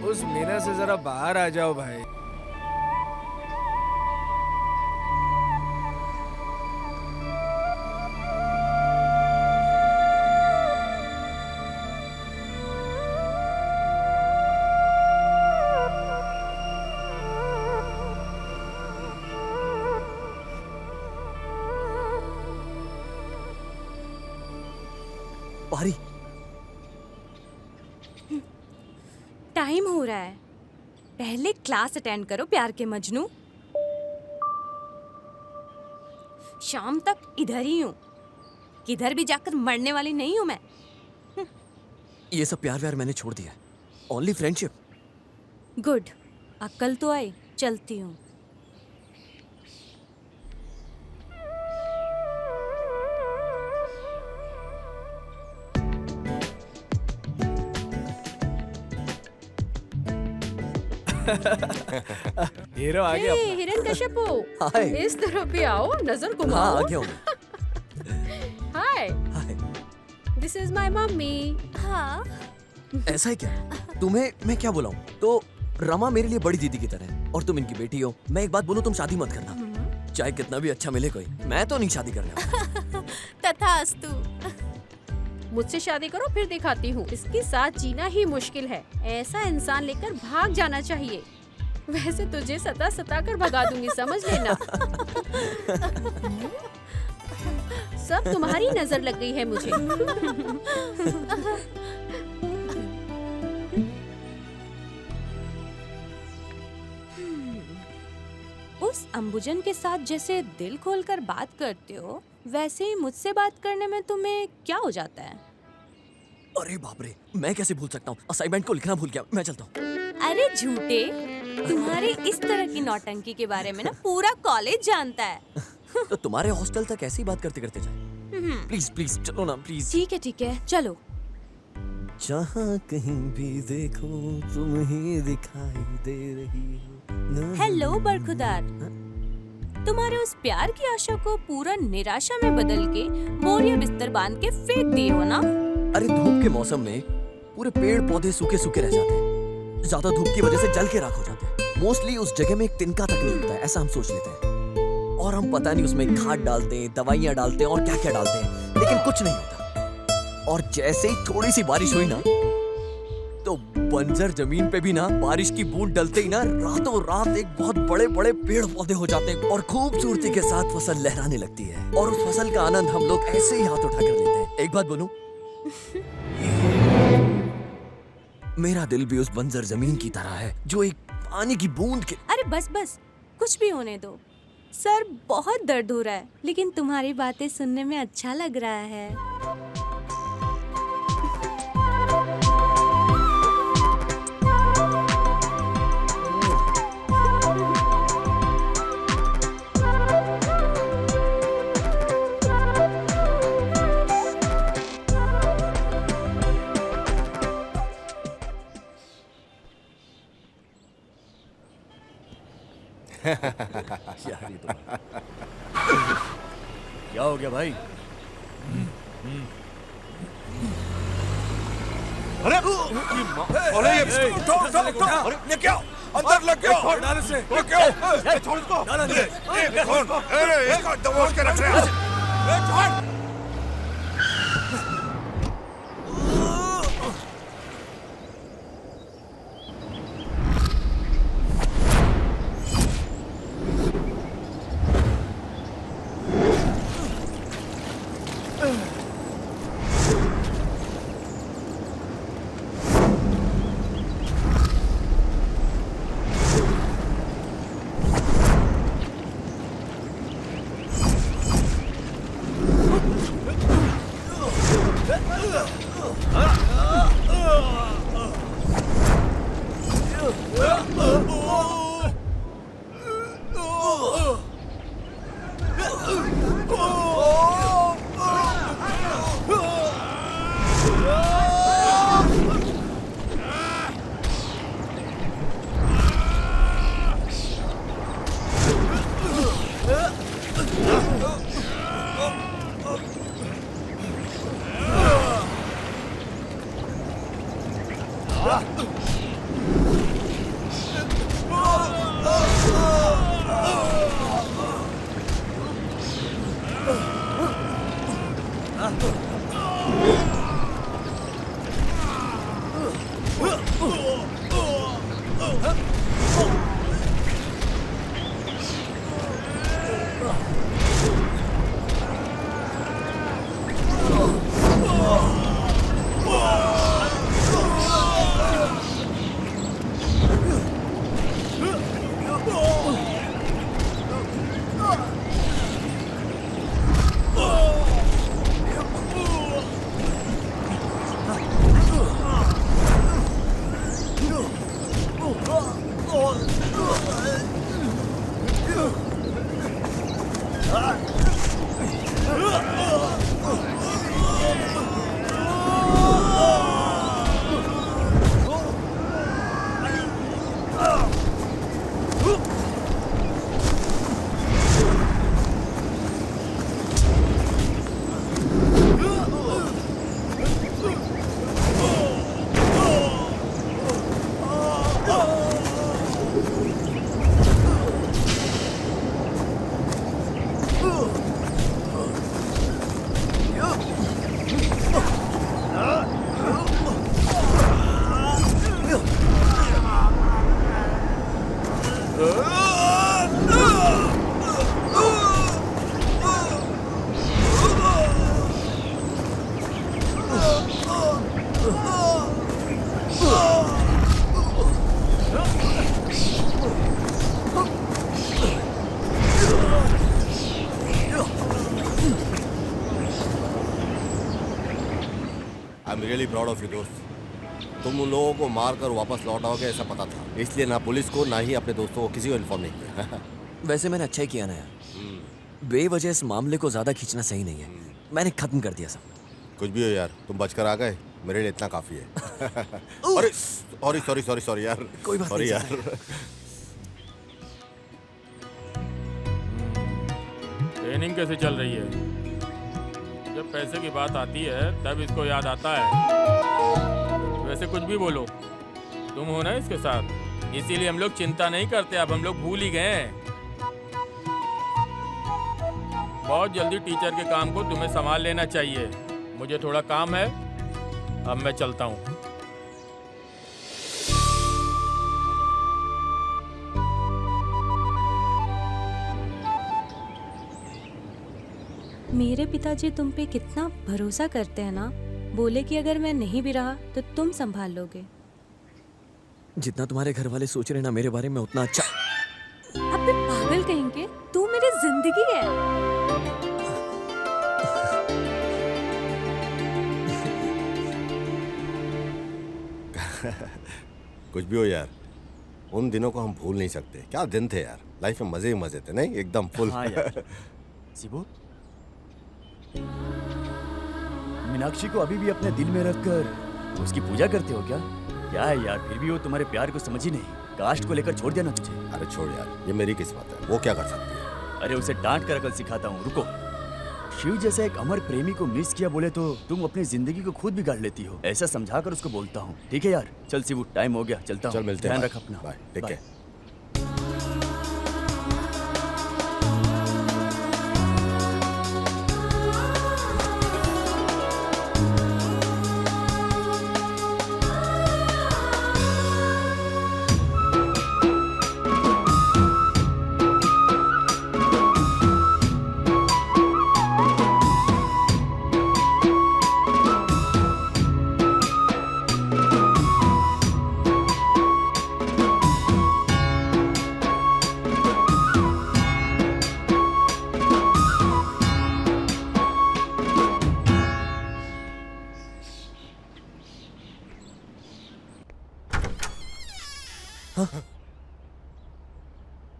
उस मीना से जरा बाहर आ जाओ भाई। पारी, टाइम हो रहा है, पहले क्लास अटेंड करो प्यार के मजनू। शाम तक इधर ही हूँ, किधर भी जाकर मरने वाली नहीं हूँ मैं। ये सब प्यार व्यार मैंने छोड़ दिया है। Only friendship. गुड, अक्ल तो आई, चलती हूँ। हीरो आ गया अपना। हिरण्यकश्यपु, हाय। इस तरफ भी आओ, नजर हाँ, घुमाओ। आ गया हूँ मैं। Hi, hi. This is my mummy. हाँ, ऐसा है क्या? तुम्हें मैं क्या बोला हूँ? तो रमा मेरे लिए बड़ी दीदी की तरह है और तुम इनकी बेटी हो। मैं एक बात बोलूं, तुम शादी मत करना, चाहे कितना भी अच्छा मिले कोई। मैं तो नहीं शादी करने वाला। तथास्तु। मुझसे शादी करो, फिर दिखाती हूँ। इसके साथ जीना ही मुश्किल है, ऐसा इंसान लेकर भाग जाना चाहिए। वैसे तुझे सता सता कर भगा दूंगी, समझ लेना। सब तुम्हारी नजर लग गई है मुझे। उस अंबुजन के साथ जैसे दिल खोलकर बात करते हो, वैसे ही मुझसे बात करने में तुम्हें क्या हो जाता है? अरे बाप रे, मैं कैसे भूल सकता हूँ? असाइनमेंट को लिखना भूल गया, मैं चलता हूँ। अरे झूठे, तुम्हारी इस तरह की नौटंकी के बारे में ना पूरा कॉलेज जानता है। तो तुम्हारे हॉस्टल तक ऐसे ही बात करते करते जाए। प्लीज प्लीज चलो ना, प्लीज। ठीक है, चलो। जहाँ कहीं भी देखो तुम ही दिखाई दे रही हो। हेलो बरखुदार, तुम्हारे उस प्यार की आशा को पूरा निराशा में बदल के बोरिया बिस्तर बांध के फेंक दिए हो ना? अरे धूप के मौसम में पूरे पेड़ पौधे सूखे सूखे रह जाते हैं, ज्यादा धूप की वजह से जल के राख हो जाते हैं। मोस्टली उस जगह में एक तिनका तक नहीं होता है, ऐसा हम सोच लेते हैं। और हम पता नहीं उसमें खाद डालते हैं, दवाइयाँ डालते हैं और क्या क्या डालते हैं, लेकिन कुछ नहीं होता। और जैसे ही थोड़ी सी बारिश हुई ना, तो बंजर जमीन पे भी ना बारिश की बूंद डलते ही ना रातों रात एक बहुत बड़े बड़े पेड़ पौधे हो जाते हैं और खूबसूरती के साथ फसल लहराने लगती है और उस फसल का आनंद हम लोग ऐसे ही हाथ उठा कर लेते हैं। एक बात बोलूं, मेरा दिल भी उस बंजर जमीन की तरह है जो एक पानी की बूंद के। अरे बस बस, कुछ भी होने दो। सर बहुत दर्द हो रहा है, लेकिन तुम्हारी बातें सुनने में अच्छा लग रहा है। क्या हो गया भाई? अरे ये उठो अरे क्या अंदर लग गया डाल से क्या छोड़ इसको डाल अंदर कौन अरे इसको दबोच के रख रहे हैं छोड़ रियली प्राउड ऑफ यू दोस्त। तुम उन लोगों को मार कर वापस लौट आओगे ऐसा पता था, इसलिए ना पुलिस को ना ही अपने दोस्तों को किसी को इन्फॉर्म नहीं किया। वैसे मैंने अच्छा ही किया ना यार, बेवजह इस मामले को ज्यादा खींचना सही नहीं है। मैंने खत्म कर दिया सब। कुछ भी हो यार, तुम बचकर आ गए, मेरे लिए इतना काफी है। अरे सॉरी सॉरी सॉरी यार, कोई बात सॉरी नहीं यार। ट्रेनिंग कैसे चल रही है? जब पैसे की बात आती है तब इसको याद आता है। वैसे कुछ भी बोलो, तुम हो ना इसके साथ, इसीलिए हम लोग चिंता नहीं करते। अब हम लोग भूल ही गए हैं। बहुत जल्दी टीचर के काम को तुम्हें संभाल लेना चाहिए। मुझे थोड़ा काम है, अब मैं चलता हूँ। मेरे पिताजी तुम पे कितना भरोसा करते हैं ना। बोले कि अगर मैं नहीं भी रहा तो तुम संभाल लोगे। जितना तुम्हारे घर वाले सोच रहे हैं ना मेरे बारे में उतना अच्छा। अबे पागल कहेंगे, तू मेरी जिंदगी है। कुछ भी हो यार, उन दिनों को हम भूल नहीं सकते। क्या दिन थे यार, लाइफ में मजे ही मजे थे। नहीं एकदम फुल। हाँ यार। शिबू, मीनाक्षी को अभी भी अपने दिल में रखकर उसकी पूजा करते हो क्या? क्या है यार, फिर भी वो तुम्हारे प्यार को समझ ही नहीं। कास्ट को लेकर छोड़ दिया ना तुझे। अरे छोड़ यार, ये मेरी किस्मत है, वो क्या कर सकती है। अरे उसे डांट कर अकल सिखाता हूँ, रुको। शिव जैसा एक अमर प्रेमी को मिस किया बोले तो तुम अपनी जिंदगी को खुद बिगाड़ लेती हो। ऐसा समझाकर उसको बोलता हूँ। ठीक है यार, चल शिवू, टाइम हो गया, चलता हूँ। चल मिलते हैं, ध्यान रख अपना। Bye, take care.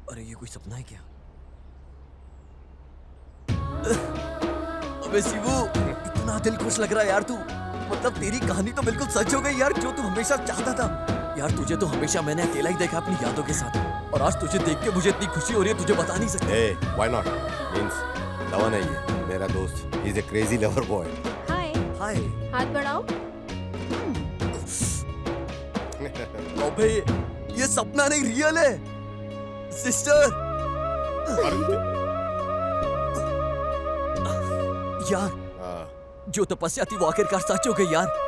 अरे ये कोई सपना है क्या? अबे शिवू, इतना दिल खुश लग रहा है यार तू। मतलब तेरी कहानी तो बिल्कुल सच हो गई यार, जो तू हमेशा चाहता था। यार तुझे तो हमेशा मैंने अकेला ही देखा अपनी यादों के साथ, और आज तुझे देख के मुझे इतनी खुशी हो रही है, तुझे बता नहीं सकता। Hey, why not? Means, लवन है ये, मेरा दोस्त। He is a crazy lover boy. हाय। हाय। हाथ बढ़ाओ। अबे ये सपना नहीं, रियल है सिस्टर। यार जो तपस्या थी वो आखिरकार सच हो गई यार।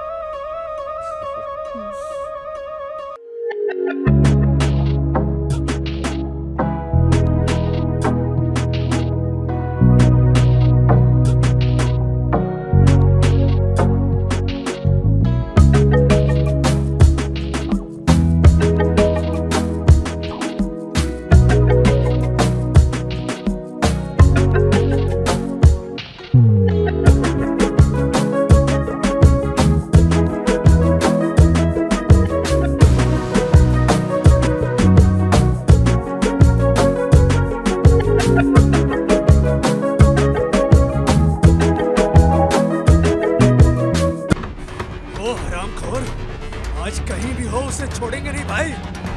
आज कहीं भी हो उसे छोड़ेंगे नहीं भाई।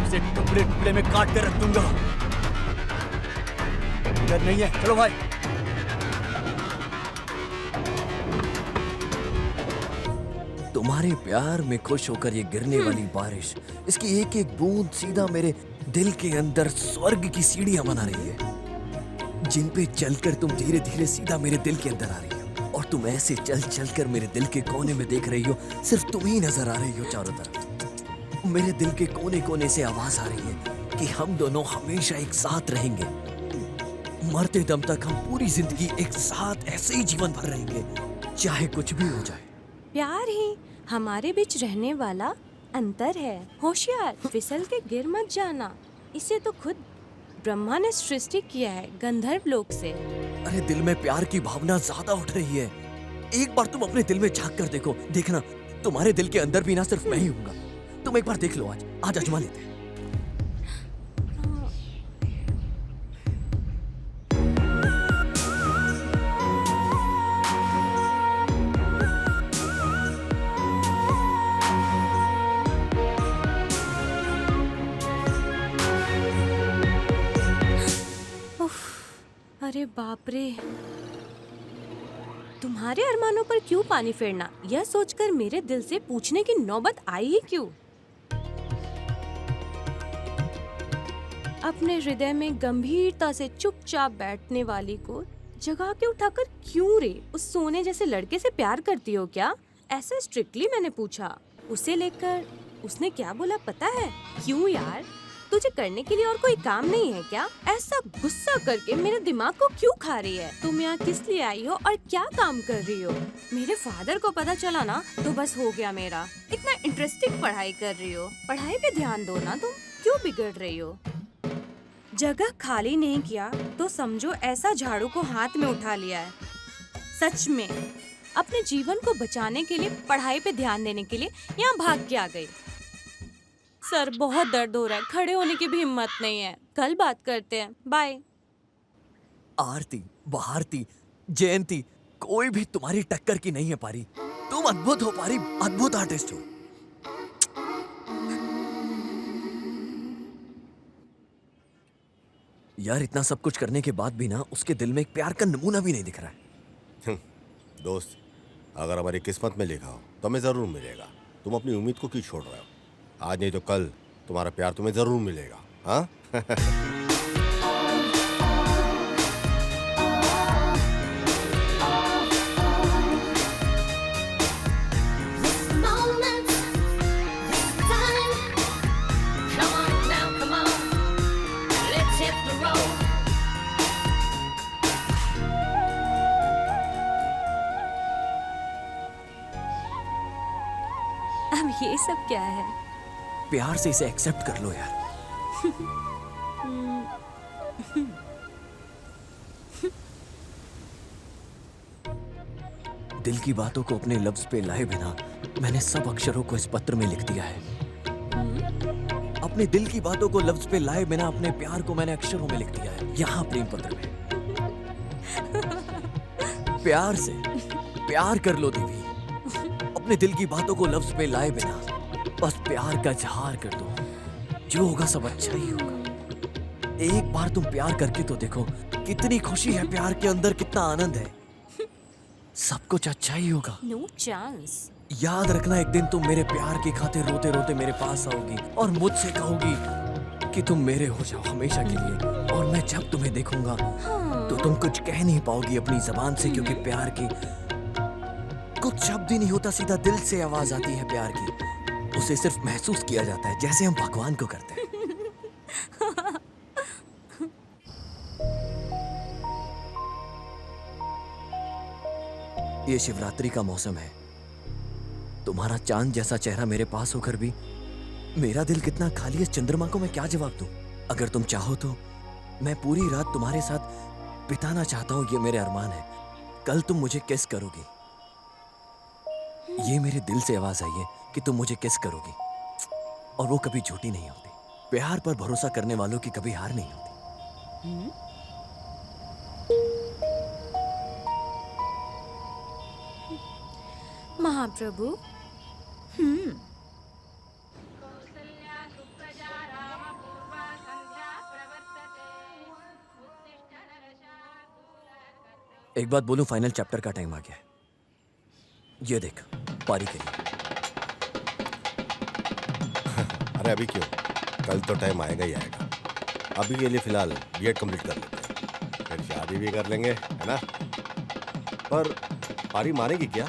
उसे टुकड़े टुकड़े में काट कर रख दूंगा। डर नहीं है, चलो भाई। तुम्हारे प्यार में खुश होकर ये गिरने वाली बारिश, इसकी एक एक बूंद सीधा मेरे दिल के अंदर स्वर्ग की सीढ़ियां बना रही है, जिन पे चलकर तुम धीरे धीरे सीधा मेरे दिल के अंदर आ रही हो। और तुम ऐसे चल चल कर मेरे दिल के कोने में देख रही हो, सिर्फ तुम ही नजर आ रही हो चारों तरफ। मेरे दिल के कोने कोने से आवाज आ रही है कि हम दोनों हमेशा एक साथ रहेंगे, मरते दम तक हम पूरी जिंदगी एक साथ ऐसे ही जीवन भर रहेंगे, चाहे कुछ भी हो जाए। प्यार ही हमारे बीच रहने वाला अंतर है। होशियार, फिसल के गिर मत जाना। इसे तो खुद ब्रह्मा ने सृष्टि किया है, गंधर्व लोक से। अरे दिल में प्यार की भावना ज्यादा उठ रही है। एक बार तुम अपने दिल में झांक कर देखो, देखना तुम्हारे दिल के अंदर भी ना सिर्फ मैं ही हूँगा। तुम एक बार देख लो, आज आजमा लेते हैं। अरे बाप रे, तुम्हारे अरमानों पर क्यों पानी फेरना, यह सोचकर मेरे दिल से पूछने की नौबत आई ही क्यों? अपने हृदय में गंभीरता से चुपचाप बैठने वाली को जगा के उठाकर क्यों रे? उस सोने जैसे लड़के से प्यार करती हो क्या? ऐसा स्ट्रिक्टली मैंने पूछा। उसे लेकर उसने क्या बोला पता है? क्यों यार, तुझे करने के लिए और कोई काम नहीं है क्या? ऐसा गुस्सा करके मेरे दिमाग को क्यों खा रही है? तुम यहाँ किस लिए आई हो और क्या काम कर रही हो? मेरे फादर को पता चला ना तो बस हो गया मेरा। इतना इंटरेस्टिंग पढ़ाई कर रही हो, पढ़ाई पे ध्यान दो ना, तुम क्यों बिगड़ रही हो? जगह खाली नहीं किया तो समझो ऐसा झाड़ू को हाथ में उठा लिया है। सच में अपने जीवन को बचाने के लिए, पढ़ाई पे ध्यान देने के लिए यहाँ भाग के आ गई। सर बहुत दर्द हो रहा है, खड़े होने की भी हिम्मत नहीं है। कल बात करते हैं, बाय। आरती, भारती, जयंती, कोई भी तुम्हारी टक्कर की नहीं है पारी। तुम अद्भुत हो पारी, अद्भुत आर्टिस्ट हो। यार इतना सब कुछ करने के बाद भी ना उसके दिल में एक प्यार का नमूना भी नहीं दिख रहा है। दोस्त, अगर हमारी किस्मत में लिखा हो तो हमें जरूर मिलेगा। तुम अपनी उम्मीद को क्यों छोड़ रहे हो? आज नहीं तो कल तुम्हारा प्यार तुम्हें जरूर मिलेगा। हाँ? अब ये सब क्या है? प्यार से इसे एक्सेप्ट कर लो यार। दिल की बातों को अपने लफ्ज पे लाए बिना मैंने सब अक्षरों को इस पत्र में लिख दिया है। अपने दिल की बातों को लफ्ज पे लाए बिना अपने प्यार को मैंने अक्षरों में लिख दिया है, यहाँ प्रेम पत्र में। प्यार से प्यार कर लो देवी, अपने दिल की बातों को लफ्ज पे लाए बिना बस प्यार का इजहार कर दो। जो होगा सब अच्छा ही होगा। एक बार तुम प्यार करके तो देखो, कितनी खुशी है प्यार के अंदर, कितना आनंद है। सब कुछ अच्छा ही होगा। No chance. याद रखना, एक दिन तुम मेरे प्यार की खातिर रोते रोते मेरे पास आओगी और मुझसे कहोगी कि तुम मेरे हो जाओ हमेशा के लिए। और मैं जब तुम्हें देखूंगा तो तुम कुछ कह नहीं पाओगी अपनी जबान से, क्योंकि प्यार की कुछ शब्द ही नहीं होता, सीधा दिल से आवाज आती है प्यार की। उसे सिर्फ महसूस किया जाता है, जैसे हम भगवान को करते हैं। ये शिवरात्रि का मौसम है, तुम्हारा चांद जैसा चेहरा मेरे पास होकर भी मेरा दिल कितना खाली है। चंद्रमा को मैं क्या जवाब दूं? अगर तुम चाहो तो मैं पूरी रात तुम्हारे साथ बिताना चाहता हूं, ये मेरे अरमान है। कल तुम मुझे किस करोगी, ये मेरे दिल से आवाज आई है कि तुम मुझे किस करोगी, और वो कभी झूठी नहीं होती। प्यार पर भरोसा करने वालों की कभी हार नहीं होती। महाप्रभु, एक बात बोलूं, फाइनल चैप्टर का टाइम आ गया है। ये देख, पारी के लिए। अरे अभी क्यों, कल तो टाइम आएगा ही आएगा। अभी के लिए फिलहाल बीएड कंप्लीट कर लेते हैं, फिर शादी भी कर लेंगे, है ना? पर पारी मानेगी क्या?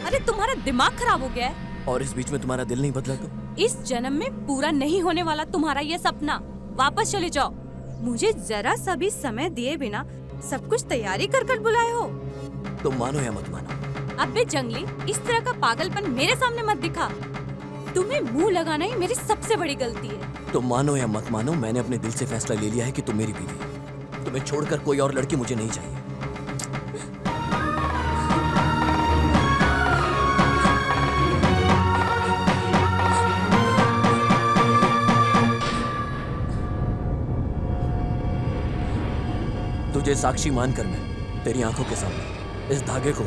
अरे तुम्हारा दिमाग खराब हो गया है? और इस बीच में तुम्हारा दिल नहीं बदला तो? इस जन्म में पूरा नहीं होने वाला तुम्हारा ये सपना। वापस चले जाओ। मुझे जरा सा भी समय दिए बिना सब कुछ तैयारी कर कर बुलाए हो। तुम मानो या मत मानो। अबे जंगली, इस तरह का पागलपन मेरे सामने मत दिखा। तुम्हें मुंह लगाना ही मेरी सबसे बड़ी गलती है। तुम मानो या मत मानो, मैंने अपने दिल से फैसला ले लिया है कि तुम मेरी बीवी हो। तुम्हें छोड़कर कोई और लड़की मुझे नहीं चाहिए। तुझे साक्षी मानकर मैं तेरी आंखों के सामने इस धागे को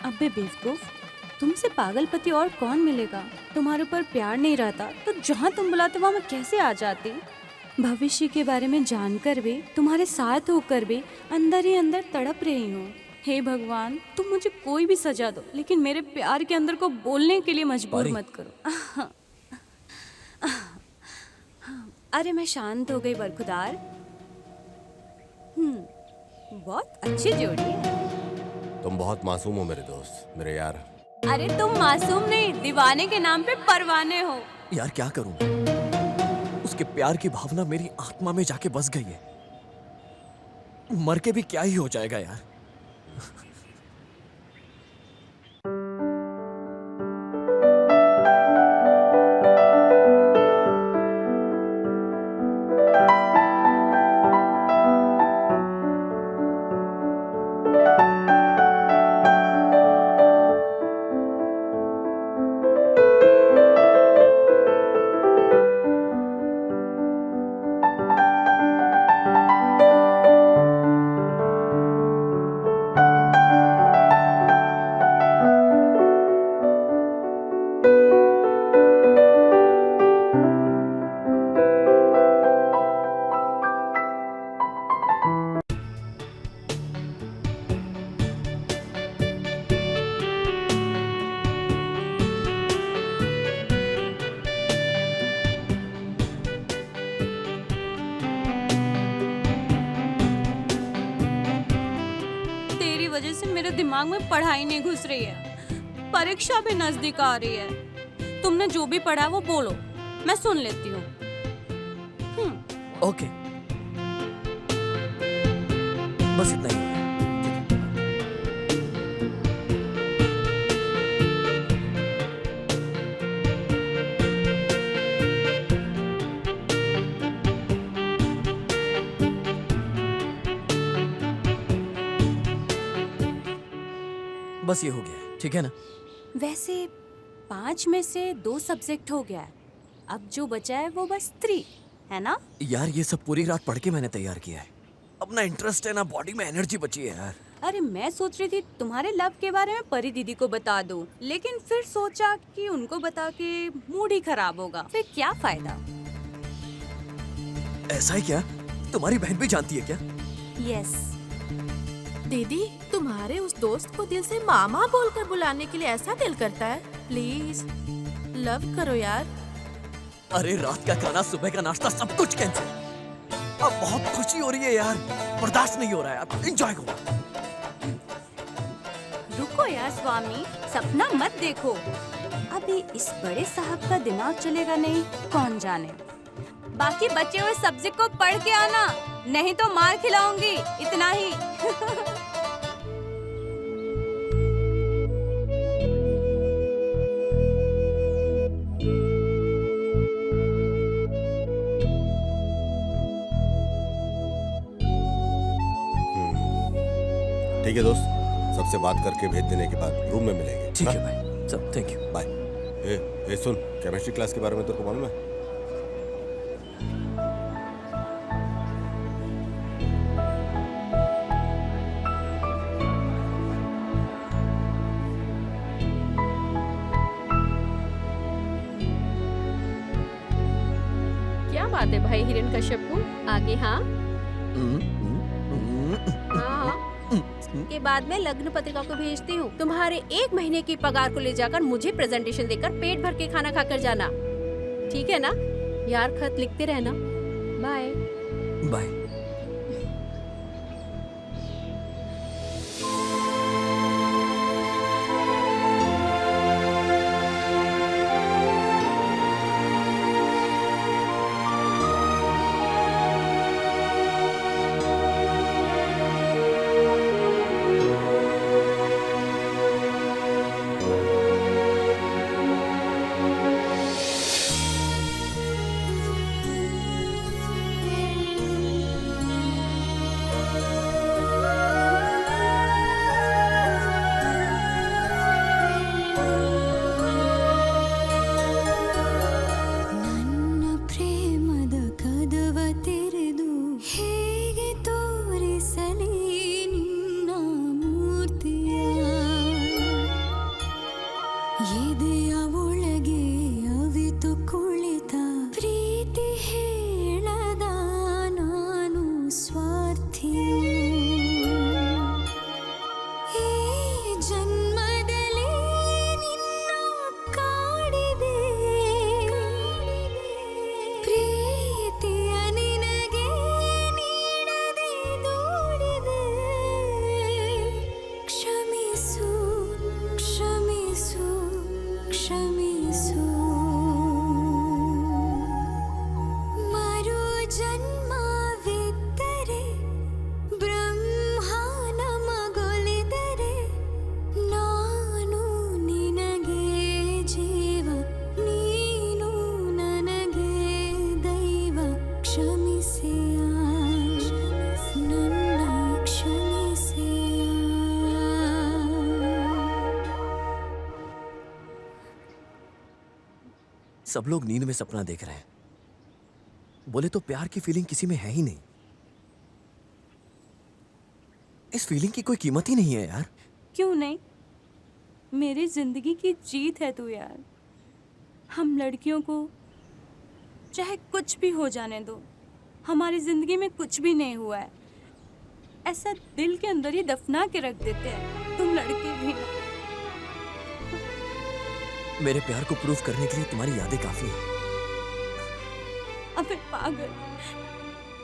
अबे बेवकूफ, तुमसे पागलपति और कौन मिलेगा? तुम्हारे ऊपर प्यार नहीं रहता तो जहाँ तुम बुलाते वहाँ मैं कैसे आ जाती? भविष्य के बारे में जानकर भी, तुम्हारे साथ होकर भी अंदर ही अंदर तड़प रही हूँ। हे भगवान, तुम मुझे कोई भी सजा दो, लेकिन मेरे प्यार के अंदर को बोलने के लिए मजबूर मत करो। अरे मैं शांत हो गई बरखुदार। बहुत अच्छी जोड़ी है। तुम बहुत मासूम हो मेरे दोस्त, मेरे यार। अरे तुम मासूम नहीं, दीवाने के नाम पे परवाने हो। यार क्या करूं? उसके प्यार की भावना मेरी आत्मा में जाके बस गई है। मर के भी क्या ही हो जाएगा यार। वजह से मेरे दिमाग में पढ़ाई नहीं घुस रही है। परीक्षा भी नजदीक आ रही है। तुमने जो भी पढ़ा वो बोलो, मैं सुन लेती हूँ। ओके, बस इतना ही। बस ये हो गया, ठीक है ना? वैसे 5 में से 2 सब्जेक्ट हो गया है। अब जो बचा है वो बस 3 है ना? यार ये सब पूरी रात पढ़ के मैंने तैयार किया है। अपना इंटरेस्ट है ना, बॉडी में एनर्जी बची है यार। अरे मैं सोच रही थी तुम्हारे लव के बारे में परी दीदी को बता दूं, लेकिन फिर सोचा कि उनको बता के मूड ही खराब होगा, फिर क्या फायदा। ऐसा है क्या? तुम्हारी बहन भी जानती है क्या? यस। दीदी, तुम्हारे उस दोस्त को दिल से मामा बोलकर बुलाने के लिए ऐसा दिल करता है? प्लीज लव करो यार। अरे रात का खाना, सुबह का नाश्ता, सब कुछ कैंसिल। अब बहुत खुशी हो रही है यार, बर्दाश्त नहीं हो रहा है यार, एंजॉय करो। रुको यार स्वामी, सपना मत देखो। अभी इस बड़े साहब का दिमाग चलेगा नहीं, कौन जाने। बाकी बचे हुए सब्जेक्ट को पढ़ के आना, नहीं तो मार खिलाऊंगी, इतना ही। ठीक है दोस्त, सबसे बात करके भेज देने के बाद रूम में मिलेंगे। ठीक है भाई, सब थैंक यू, बाय। ए सुन, केमिस्ट्री क्लास के बारे में तेरे को मालूम है? क्या बात है भाई हिरण्यकश्यप को? आगे हाँ के बाद में लग्न पत्रिका को भेजती हूँ। तुम्हारे 1 महीने की पगार को ले जाकर मुझे प्रेजेंटेशन देकर पेट भर के खाना खाकर जाना, ठीक है ना यार? खत लिखते रहना। Bye bye. सब लोग नींद में सपना देख रहे हैं। बोले तो प्यार की फीलिंग किसी में है ही नहीं। इस फीलिंग की कोई कीमत ही नहीं है यार। क्यों नहीं? मेरी जिंदगी की जीत है तू यार। हम लड़कियों को चाहे कुछ भी हो जाने दो, हमारी जिंदगी में कुछ भी नहीं हुआ है ऐसा दिल के अंदर ही दफना के रख देते हैं। तुम लड़के भी ना। मेरे प्यार को प्रूव करने के लिए तुम्हारी यादें काफी हैं। अबे पागल,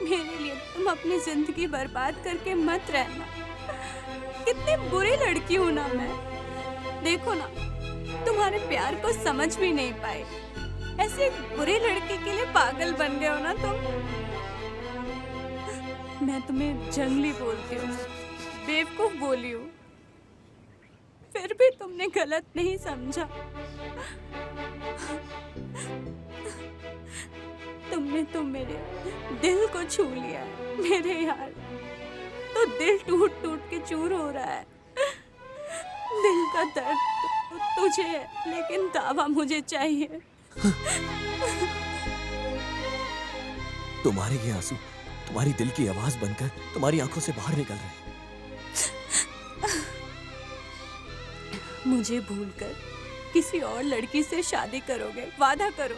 मेरे लिए तुम अपनी जिंदगी बर्बाद करके मत रहना। कितनी बुरी लड़की हूं ना मैं। देखो ना, तुम्हारे प्यार को समझ भी नहीं पाए। ऐसे बुरी लड़की के लिए पागल बन गए हो ना तुम। मैं तुम्हें जंगली बोलती हूँ, बेवकूफ बोली हूँ, फिर भी तुमने गलत नहीं समझा। तुमने तो मेरे दिल को छू लिया है मेरे यार। तो दिल टूट टूट के चूर हो रहा है। दिल का दर्द तो तुझे है, लेकिन दावा मुझे चाहिए। तुम्हारे ये आंसू तुम्हारी दिल की आवाज बनकर तुम्हारी आंखों से बाहर निकल रहे हैं। मुझे भूलकर किसी और लड़की से शादी करोगे? वादा करो,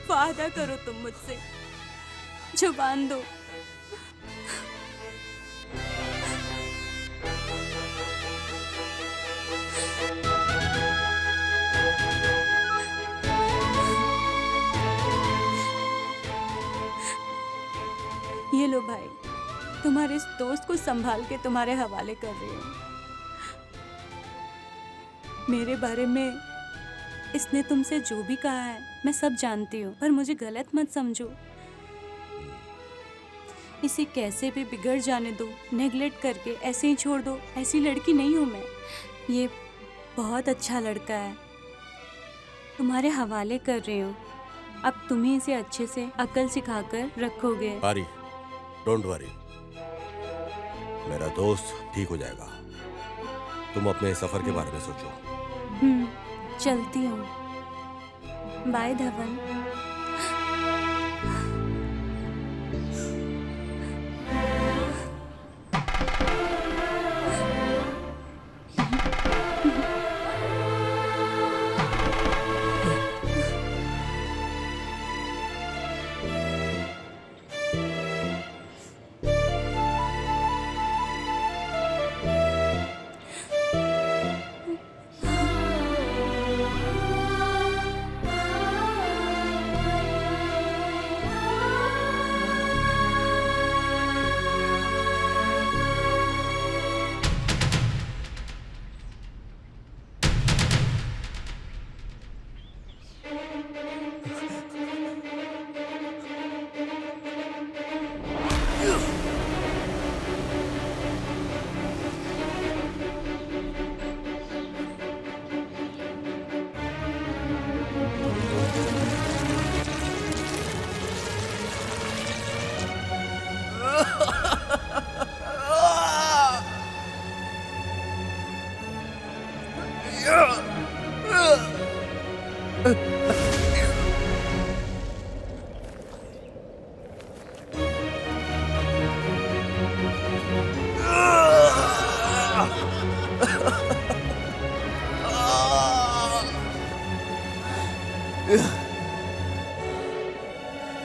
वादा करो तुम मुझसे। जुबान दो। ये लो भाई, तुम्हारे इस दोस्त को संभाल के तुम्हारे हवाले कर रही हूँ। मेरे बारे में इसने तुमसे जो भी कहा है मैं सब जानती हूँ, पर मुझे गलत मत समझो। इसे कैसे भी बिगड़ जाने दो, नेगलेक्ट करके ऐसे ही छोड़ दो। ऐसी लड़की नहीं हूँ मैं। ये बहुत अच्छा लड़का है, तुम्हारे हवाले कर रही हूँ। अब तुम ही इसे अच्छे से अकल सिखाकर रखोगे। आरी, डोंट वरी, मेरा दोस्त ठीक हो जाएगा। तुम अपने सफर के बारे में सोचो। चलती हूँ। बाय धवन।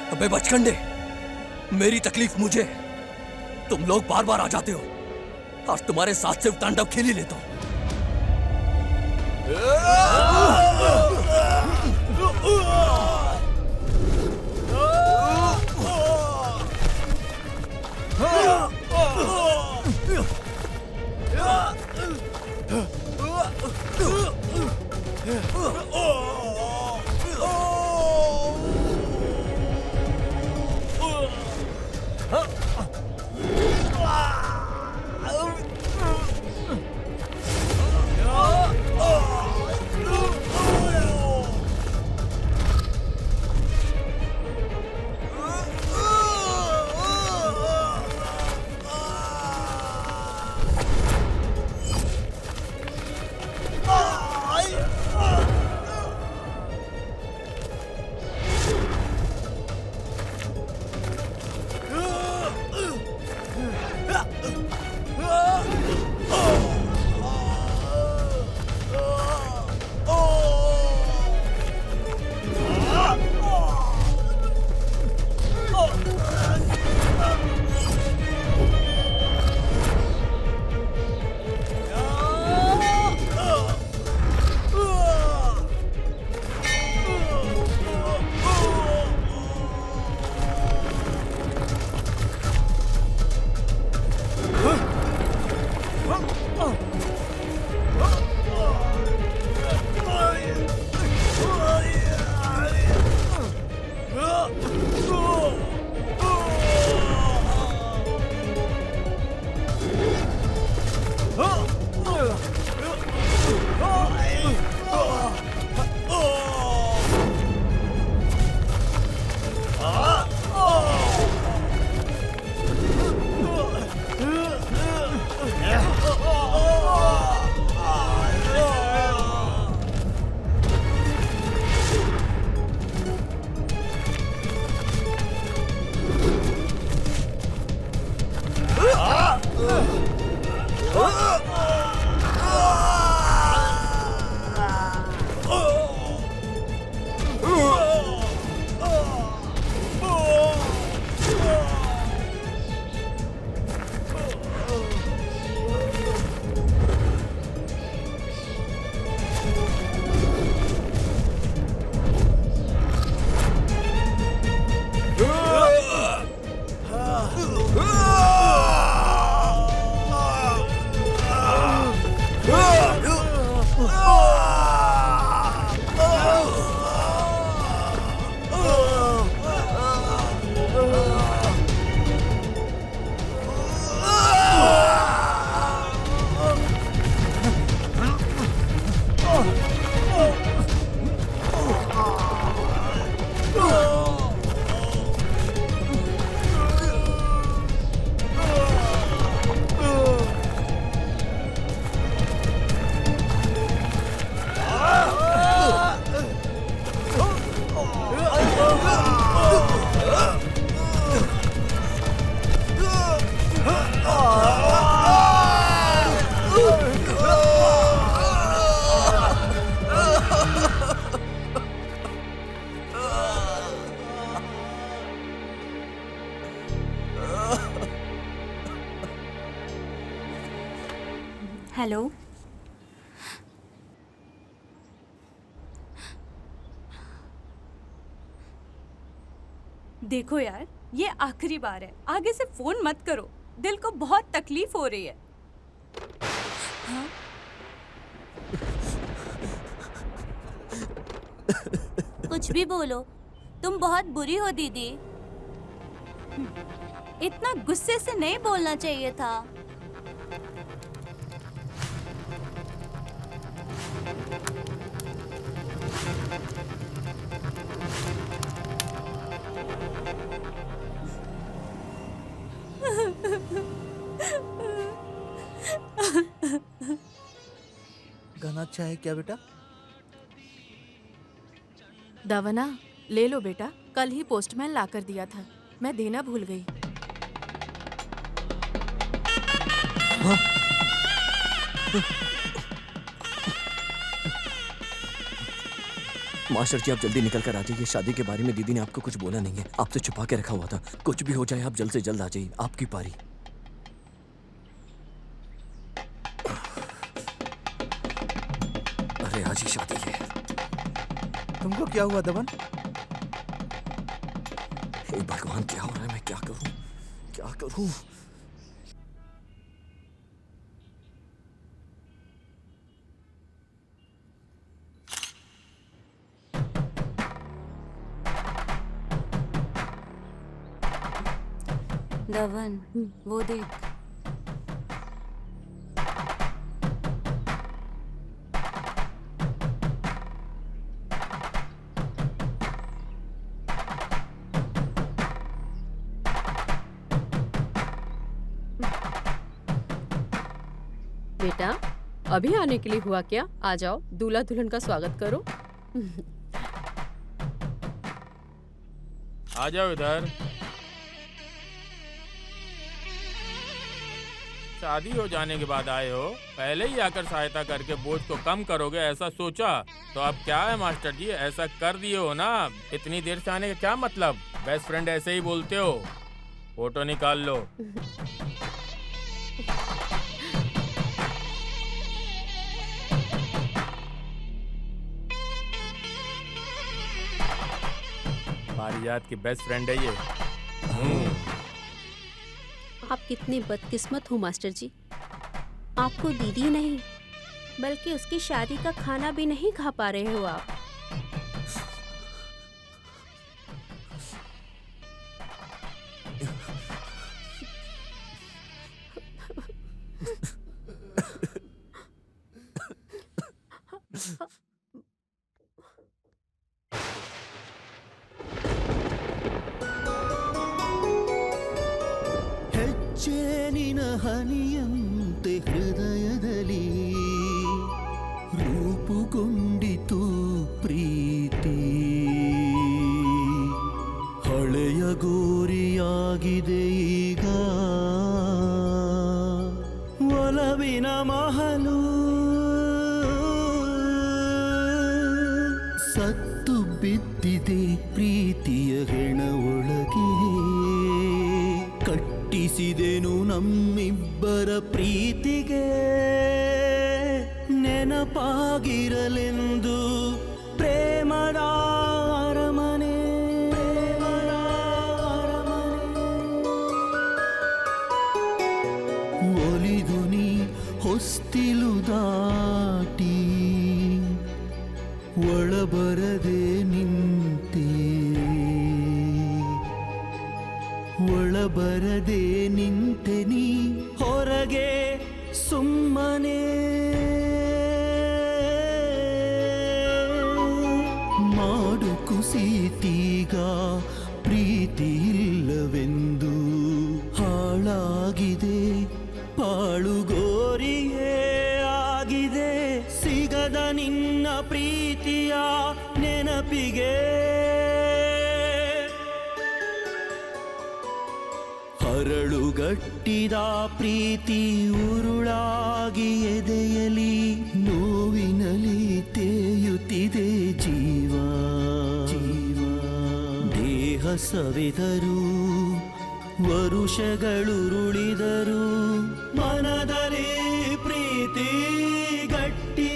अबे बचकंडे, मेरी तकलीफ मुझे, तुम लोग बार बार आ जाते हो। आज तुम्हारे साथ सिर्फ तांडव खेल ही लेता हूं। हेलो। देखो यार, ये आखिरी बार है, आगे से फोन मत करो, दिल को बहुत तकलीफ हो रही है। हाँ? कुछ भी बोलो, तुम बहुत बुरी हो दीदी। इतना गुस्से से नहीं बोलना चाहिए था। गाना अच्छा है क्या बेटा? दवना ले लो बेटा, कल ही पोस्टमैन ला कर दिया था, मैं देना भूल गई। हाँ? मास्टर जी आप जल्दी निकल कर आ जाइए, शादी के बारे में दीदी ने आपको कुछ बोला नहीं है, आपसे छुपा के रखा हुआ था। कुछ भी हो जाए आप जल्द से जल्द आ जाइए, आपकी पारी। अरे आज ही शादी है। तुमको क्या हुआ दमन? हे भगवान क्या हो रहा है, मैं क्या करूं, क्या करूं? दवन, वो देख। बेटा, अभी आने के लिए हुआ क्या? आ जाओ, दूल्हा दुल्हन का स्वागत करो। आ जाओ इधर। शादी हो जाने के बाद आए हो, पहले ही आकर सहायता करके बोझ को कम करोगे ऐसा सोचा, तो अब क्या है मास्टर जी, ऐसा कर दिए हो ना। इतनी देर से आने का क्या मतलब? बेस्ट फ्रेंड ऐसे ही बोलते हो। फोटो निकाल लो। पारिजात की बेस्ट फ्रेंड है ये। आप कितने बदकिस्मत हो मास्टर जी, आपको दीदी नहीं बल्कि उसकी शादी का खाना भी नहीं खा पा रहे हो आप। ಹೆಜ್ಜೆನಿನ ಹನಿಯಂತೆ ಹೃದಯದಲ್ಲಿ ರೂಪುಗೊಂಡಿತು ಪ್ರೀತಿ ಹಳೆಯ ಗೋರಿಯಾಗಿದೆ ಈಗ ಒಲವಿನ ಮಹಲು ಸತ್ತು ಬಿದ್ದಿದೆ ಪ್ರೀತಿಯ ಹೆಣ ಒಳಗೆ ಕಟ್ಟಿಸಿದೆನು ನಮ್ಮಿಬ್ಬರ ಪ್ರೀತಿಗೆ ನೆನಪಾಗಿರಲೆಂದು ಪ್ರೇಮದ ಅರಮನೆ ಒಲಿದು ನೀ ಹೊಸ್ತಿಲು ದಾಟಿ ಒಳಬರದೆ ನಿಂತೆ ಒಳಬರದೆ ನಿಂತೆ ನೀ ಹೊರಗೆ ಸುಮ್ಮನೆ ಮಾಡು ಕುಸಿತೀಗ ಪ್ರೀತಿ ಇಲ್ಲವೆಂದು ಹಾಳಾಗಿದೆ ಪಾಳುಗೋರಿಯೇ ಆಗಿದೆ ಸಿಗದ ನಿನ್ನ ಪ್ರೀತಿಯ ನೆನಪಿಗೆ ಹರಳುಗಟ್ಟಿದ ಪ್ರೀತಿ ಉರುಳಾಗಿ ಎದೆಯಲಿ ನೋವಿನಲಿ ತೇಯುತ್ತಿದೆ ಜೀವ ದೇಹ ಸವಿದರು ವರುಷಗಳುರುಳಿದರು ಮನದಲ್ಲಿ ಪ್ರೀತಿ ಗಟ್ಟಿ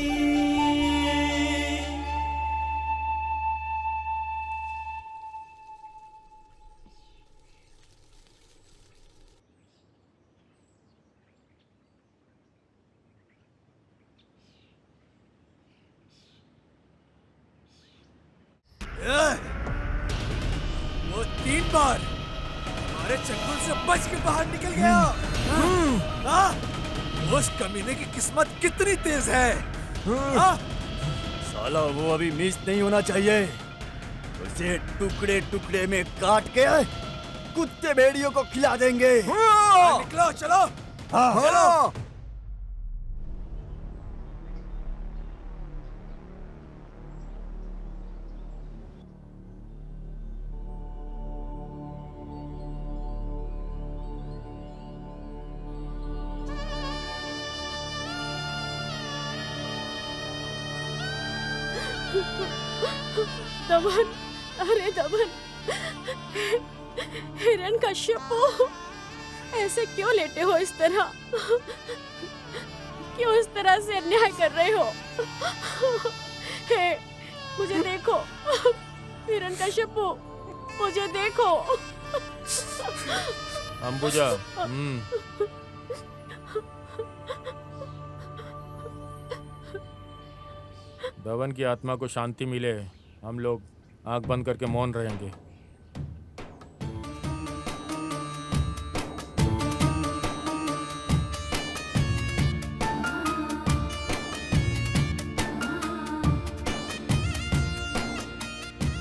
वो 3 बार हमारे चंगुल से बच के बाहर निकल गया। उस कमीने की किस्मत कितनी तेज है। साला वो अभी मिस नहीं होना चाहिए। उसे टुकड़े टुकड़े में काट के कुत्ते भेड़ियों को खिला देंगे। निकलो चलो। चलो। दमन, अरे दमन, हिरण्यकश्यप, ऐसे क्यों लेटे हो इस तरह? क्यों इस तरह से अन्याय कर रहे हो? हे, मुझे देखो, हिरण्यकश्यप, मुझे देखो। अंबुजा, दमन की आत्मा को शांति मिले, हम लोग आंख बंद करके मौन रहेंगे।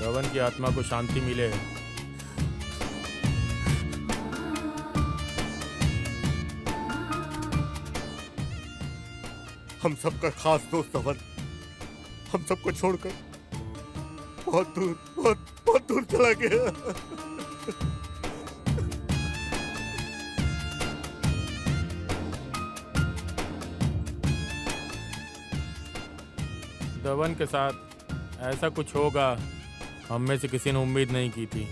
दमन की आत्मा को शांति मिले। हम सबका खास दोस्त दमन हम सबको छोड़कर बहुत दूर चला गया। दमन के साथ ऐसा कुछ होगा हम में से किसी ने उम्मीद नहीं की थी।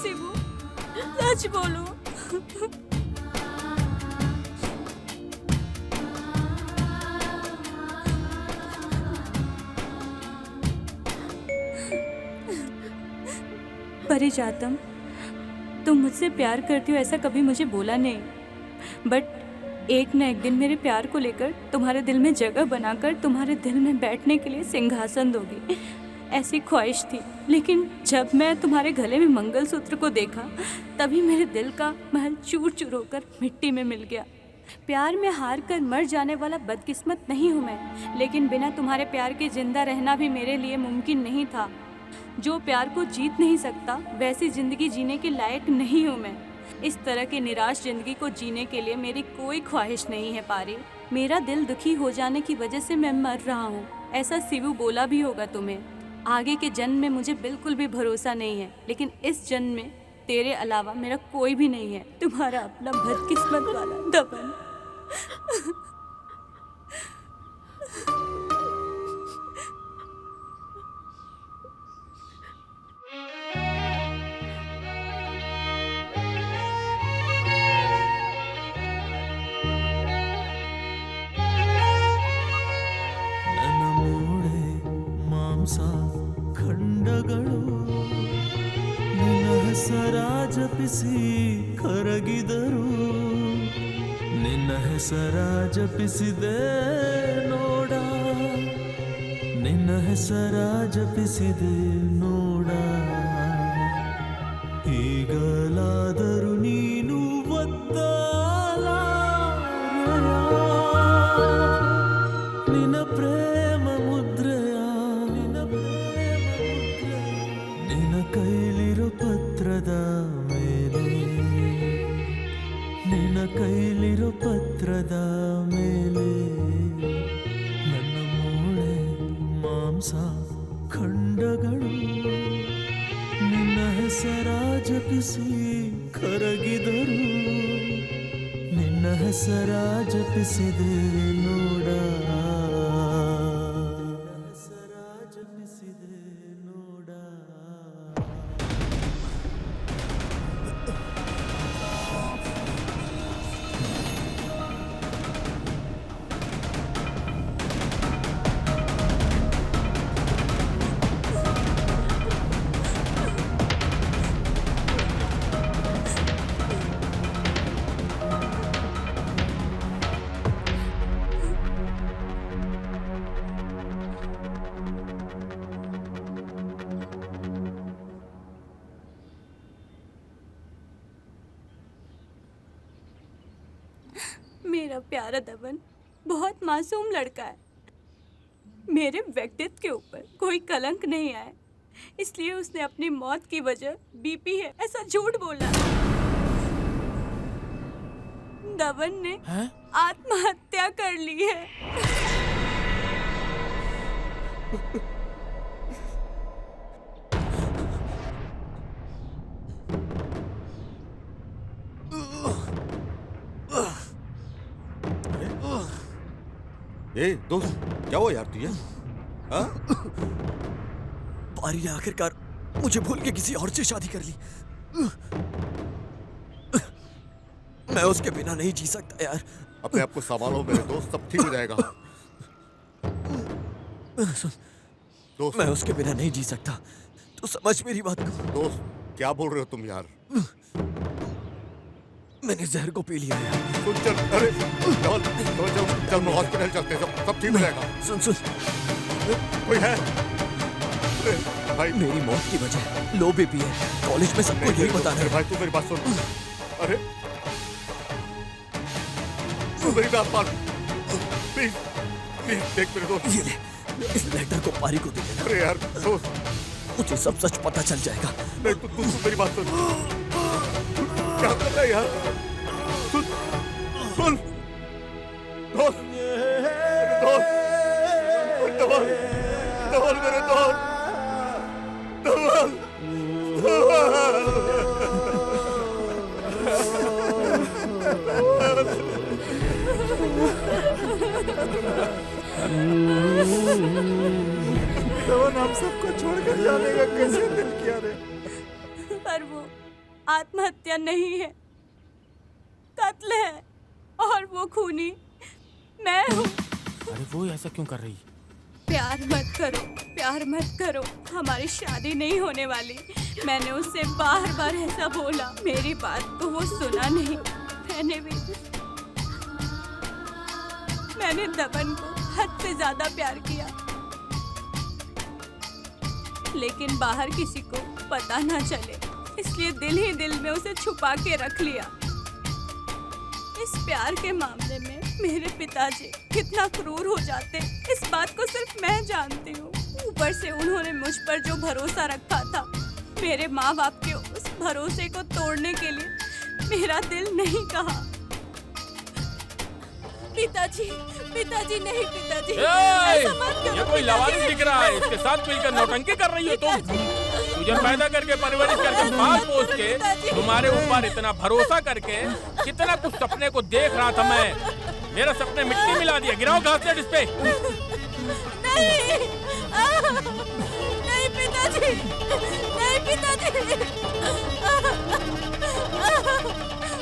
शिबू, सच बोलो। परिजातम, तुम मुझसे प्यार करती हो ऐसा कभी मुझे बोला नहीं, बट एक न एक दिन मेरे प्यार को लेकर तुम्हारे दिल में जगह बनाकर तुम्हारे दिल में बैठने के लिए सिंहासन दोगी, ऐसी ख्वाहिश थी। लेकिन जब मैं तुम्हारे गले में मंगलसूत्र को देखा तभी मेरे दिल का महल चूर चूर होकर मिट्टी में मिल गया। प्यार में हार कर मर जाने वाला बदकिस्मत नहीं हूँ मैं, लेकिन बिना तुम्हारे प्यार के जिंदा रहना भी मेरे लिए मुमकिन नहीं था। जो प्यार को जीत नहीं सकता वैसी जिंदगी जीने के लायक नहीं हूँ मैं। इस तरह की निराश जिंदगी को जीने के लिए मेरी कोई ख्वाहिश नहीं है पारी। मेरा दिल दुखी हो जाने की वजह से मैं मर रहा हूँ, ऐसा शिवू बोला भी होगा तुम्हें। आगे के जन्म में मुझे बिल्कुल भी भरोसा नहीं है, लेकिन इस जन्म में तेरे अलावा मेरा कोई भी नहीं है। तुम्हारा अपना बदकिस्मत वाला दबन। ನನ್ನ ಮೂಳೆ ಮಾಂಸ ಖಂಡಗಳು ನಿನ್ನ ಹೆಸರ ಜಪಿಸಿ ಕರಗಿದರು, ನಿನ್ನ ಹೆಸರ ಜಪಿಸಿದೆ ನೋಡ, ನಿನ್ನ ಹೆಸರ ಜಪಿಸಿದೆ ನೋಡ. ಈಗಲಾದರೂ ನೀನು ನಿನ್ನ ಪ್ರೇಮ ಮುದ್ರೆಯ, ನಿನ್ನ ಕೈಲಿರೋ ಪತ್ರದ ಮೇಲೆ, ನಿನ್ನ ಕೈಲಿರೋ ಪತ್ರದ ಮೇಲೆ ನನ್ನ ಮೂಳೆ ಮಾಂಸ ಖಂಡಗಳು ನಿನ್ನ ಹೆಸರ ಜಪಿಸಿ ಕರಗಿದರು, ನಿನ್ನ ಹೆಸರ ಜಪಿಸಿದೆ ನೋಡ, ಹೆಸರ ಜಪಿಸಿದೆ ನೋಡ. मेरा प्यारा दबन बहुत मासूम लड़का है। मेरे व्यक्तित्व के ऊपर कोई कलंक नहीं आया, इसलिए उसने अपनी मौत की वजह बीपी है ऐसा झूठ बोला। दबन ने आत्महत्या कर ली है। ए दोस्त, क्या हुआ यार तुझे? हाँ? पारी ने आखिरकार मुझे भूल के किसी और से शादी कर ली। मैं उसके बिना नहीं जी सकता यार। अपने आप को संभालो मेरे दोस्त, सब ठीक हो जाएगा। दोस्त, मैं उसके बिना नहीं जी सकता, तू समझ मेरी बात को। दोस्त, क्या बोल रहे हो तुम यार? मैंने जहर को पी लिया यार। सुन चल, अरे चल हॉस्पिटल चलते हैं, सब ठीक हो जाएगा। सुन कोई है? भाई मेरी मौत की वजह लो बीपी है, कॉलेज में सबको यही बता रहे हैं। भाई तू मेरी बात सुन। अरे तू मेरी बात मान, प्लीज प्लीज देख मेरे दोस्त। ये ले, इस लेटर को पारी को दे देना। अरे यार दोस्त, मुझे सब सच पता चल जाएगा। नहीं तू मेरी बात सुन। क्या कर रहा है यार? सुन सुन दोस्त, धवल धवल मेरे दोस्त, धवल धवल हम सबको छोड़कर जाने का कैसे दिल किया रे? पर वो आत्महत्या नहीं है, कत्ल है, और वो खूनी मैं हूँ। अरे वो ऐसा क्यों कर रही? प्यार मत करो, प्यार मत करो, हमारी शादी नहीं होने वाली। मैंने उससे बार बार ऐसा बोला, मेरी बात को वो सुना नहीं। मैंने दबन को हद से ज्यादा प्यार किया, लेकिन बाहर किसी को पता ना चले, इसलिए दिल ही दिल में उसे छुपा के रख लिया। इस प्यार के मामले में मेरे पिताजी कितना क्रूर हो जाते, इस बात को सिर्फ मैं जानती हूँ। ऊपर से उन्होंने मुझ पर जो भरोसा रखा था, मेरे माँ बाप के उस भरोसे को तोड़ने के लिए मेरा दिल नहीं कहा। पिताजी, पिताजी नहीं, पिताजी ऐसा मत करो। ये कोई लवारिस दिख रहा है, इसके साथ मिलकर नौटंकी कर रही हो तुम। तुझे पैदा करके परवरिश करके पाल पोस के तुम्हारे ऊपर इतना भरोसा करके कितना कुछ सपने को देख रहा था मैं, मेरा सपने मिट्टी मिला दिया। गिराओ घास लेट इस पे। नहीं, नहीं पिताजी, नहीं पिताजी,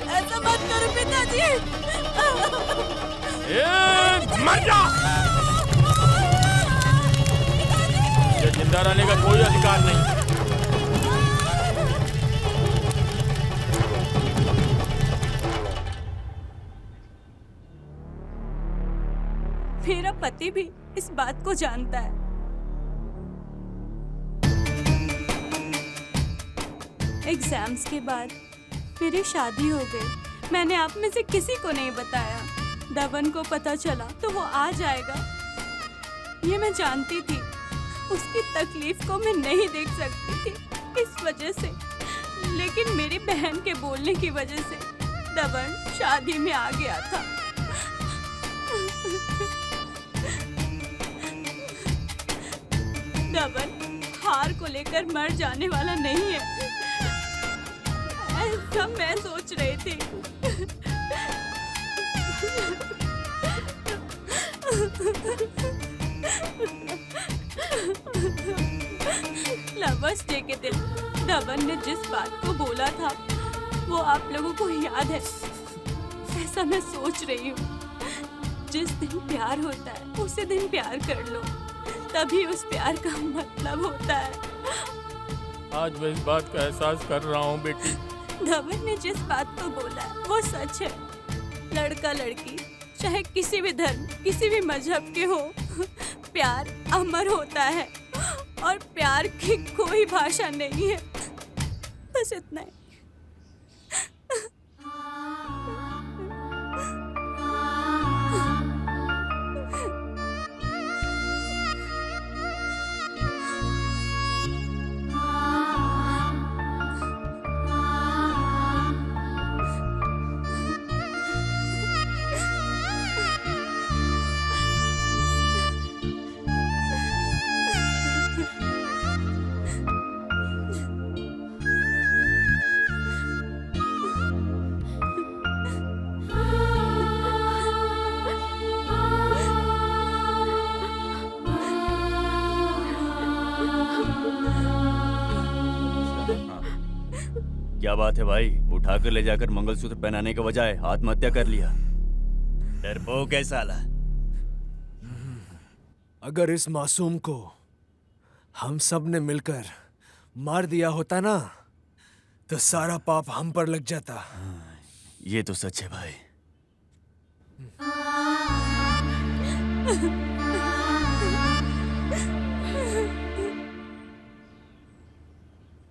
ऐसा मत करो पिताजी। मर जा! ये जिंदा रहने का कोई अधिकार नहीं। मेरा पति भी इस बात को जानता है। एग्जाम्स के बाद मेरी शादी हो गई। मैंने आप में से किसी को नहीं बताया। दबन को पता चला तो वो आ जाएगा, ये मैं जानती थी। उसकी तकलीफ को मैं नहीं देख सकती थी इस वजह से, लेकिन मेरी बहन के बोलने की वजह से दबन शादी में आ गया था। दबन हार को लेकर मर जाने वाला नहीं है, ऐसा मैं सोच रही थी। लवर्स डे के दिन दबन ने जिस बात को बोला था वो आप लोगों को याद है, ऐसा मैं सोच रही हूँ। जिस दिन प्यार होता है उसी दिन प्यार कर लो, तभी उस प्यार का मतलब होता है। आज मैं इस बात का एहसास कर रहा हूँ बेटी। धवन ने जिस बात को बोला है वो सच है। लड़का लड़की चाहे किसी भी धर्म, किसी भी मजहब के हो, प्यार अमर होता है और प्यार की कोई भाषा नहीं है। बस इतना ही। क्या बात है भाई, उठाकर ले जाकर मंगलसूत्र पहनाने के बजाय आत्महत्या कर लिया। डरपोक है साला। अगर इस मासूम को हम सब ने मिलकर मार दिया होता ना, तो सारा पाप हम पर लग जाता। ये तो सच है भाई।